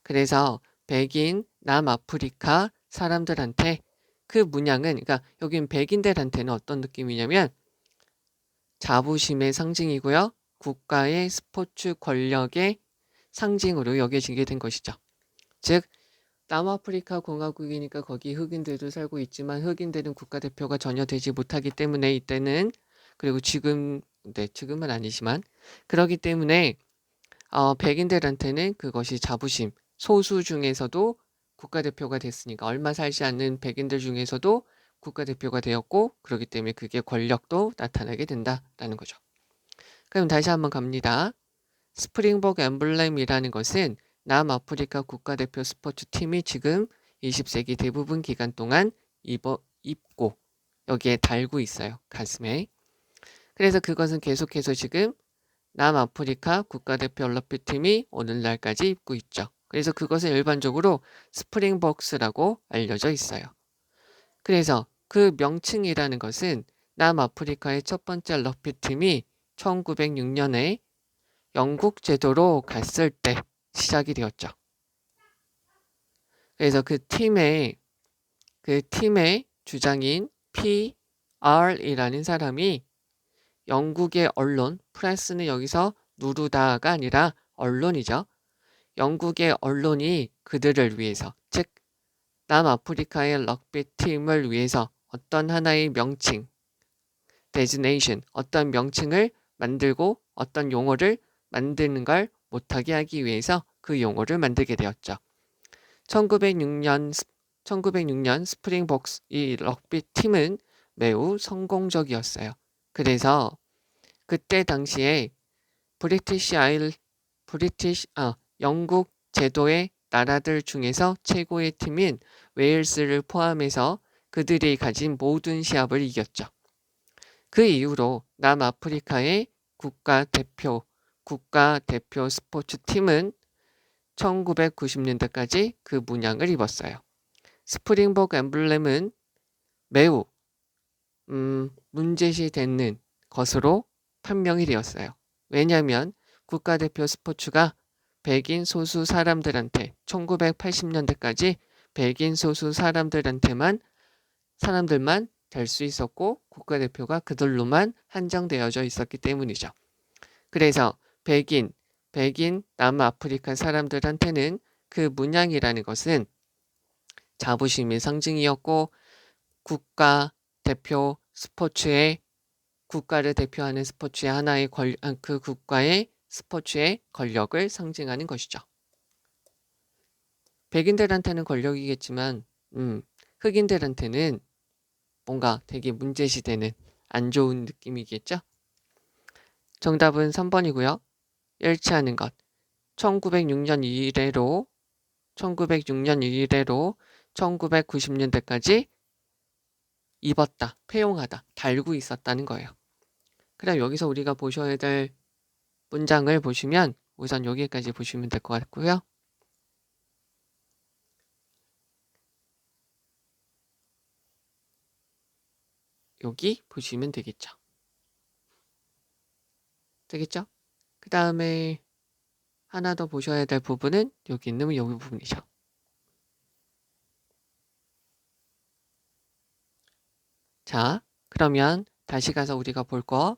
그래서 백인, 남아프리카 사람들한테 그 문양은, 그러니까 여긴 백인들한테는 어떤 느낌이냐면 자부심의 상징이고요. 국가의 스포츠 권력의 상징으로 여겨지게 된 것이죠. 즉 남아프리카 공화국이니까 거기 흑인들도 살고 있지만 흑인들은 국가대표가 전혀 되지 못하기 때문에 이때는, 그리고 지금, 네, 지금은 아니지만 그러기 때문에 백인들한테는 그것이 자부심, 소수 중에서도 국가대표가 됐으니까 얼마 살지 않는 백인들 중에서도 국가대표가 되었고 그렇기 때문에 그게 권력도 나타나게 된다라는 거죠. 그럼 다시 한번 갑니다. 스프링복 엠블렘이라는 것은 남아프리카 국가대표 스포츠팀이 지금 20세기 대부분 기간 동안 입고 여기에 달고 있어요. 가슴에. 그래서 그것은 계속해서 지금 남아프리카 국가대표 럭비팀이 오늘날까지 입고 있죠. 그래서 그것은 일반적으로 스프링복스라고 알려져 있어요. 그래서 그 명칭이라는 것은 남아프리카의 첫 번째 럭비팀이 1906년에 영국 제도로 갔을 때 시작이 되었죠. 그래서 그 팀의 주장인 PR이라는 사람이 영국의 언론, 프레스는 여기서 누르다가 아니라 언론이죠. 영국의 언론이 그들을 위해서, 즉 남아프리카의 럭비 팀을 위해서 어떤 하나의 명칭, designation, 어떤 명칭을 만들고 어떤 용어를 만드는 걸 못하게 하기 위해서 그 용어를 만들게 되었죠. 1906년 스프링복스 이 럭비 팀은 매우 성공적이었어요. 그래서 그때 당시에 영국 제도의 나라들 중에서 최고의 팀인 웨일스를 포함해서 그들이 가진 모든 시합을 이겼죠. 그 이후로 남아프리카의 국가대표 스포츠팀은 1990년대까지 그 문양을 입었어요. 스프링복 엠블렘은 매우 문제시되는 것으로 판명이 되었어요. 왜냐하면 국가대표 스포츠가 백인 소수 사람들한테 1980년대까지 백인 소수 사람들만 될 수 있었고 국가대표가 그들로만 한정되어져 있었기 때문이죠. 그래서 백인 남아프리카 사람들한테는 그 문양이라는 것은 자부심의 상징이었고 국가 대표 스포츠의 국가를 대표하는 스포츠의 하나의 그 국가의 스포츠의 권력을 상징하는 것이죠. 백인들한테는 권력이겠지만 흑인들한테는 뭔가 되게 문제시되는 안 좋은 느낌이겠죠. 정답은 3번이고요. 일치하는 것. 1906년 이래로 1990년대까지 입었다, 폐용하다, 달고 있었다는 거예요. 그럼 여기서 우리가 보셔야 될 문장을 보시면 우선 여기까지 보시면 될 것 같고요. 여기 보시면 되겠죠. 그 다음에 하나 더 보셔야 될 부분은 여기 있는 여기 부분이죠. 자, 그러면 다시 가서 우리가 볼 거.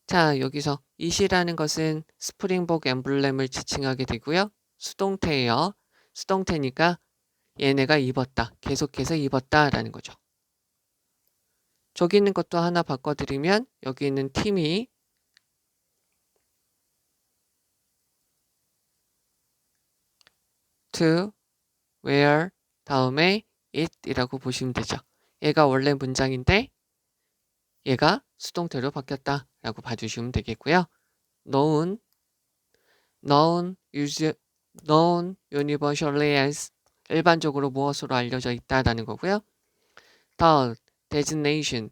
자, 여기서 it이라는 것은 스프링복 엠블렘을 지칭하게 되고요. 수동태예요. 수동태니까 얘네가 입었다. 계속해서 입었다라는 거죠. 저기 있는 것도 하나 바꿔드리면 여기 있는 팀이 to wear 다음에 it이라고 보시면 되죠. 얘가 원래 문장인데 얘가 수동태로 바뀌었다라고 봐주시면 되겠고요. known universally as 일반적으로 무엇으로 알려져 있다라는 거고요. the designation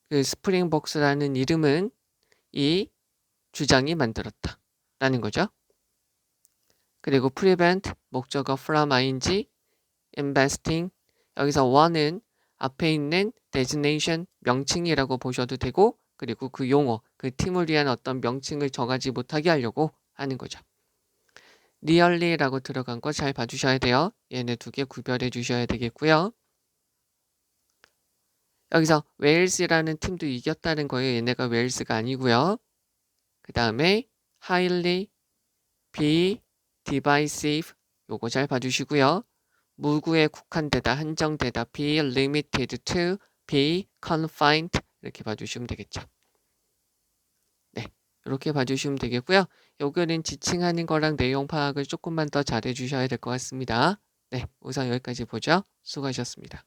그 스프링복스라는 이름은 이 주장이 만들었다라는 거죠. 그리고 prevent 목적어 from ing investing 여기서 one은 앞에 있는 designation 명칭이라고 보셔도 되고 그리고 그 용어 그 팀을 위한 어떤 명칭을 정하지 못하게 하려고 하는 거죠. really라고 들어간 거 잘 봐주셔야 돼요. 얘네 두 개 구별해 주셔야 되겠고요. 여기서 웨일스라는 팀도 이겼다는 거예요. 얘네가 웨일스가 아니고요. 그 다음에 highly be divisive 요거 잘 봐주시고요. 무구에 국한되다, 한정되다, be limited to, be confined 이렇게 봐주시면 되겠죠. 네, 이렇게 봐주시면 되겠고요. 요거는 지칭하는 거랑 내용 파악을 조금만 더 잘해 주셔야 될 것 같습니다. 네, 우선 여기까지 보죠. 수고하셨습니다.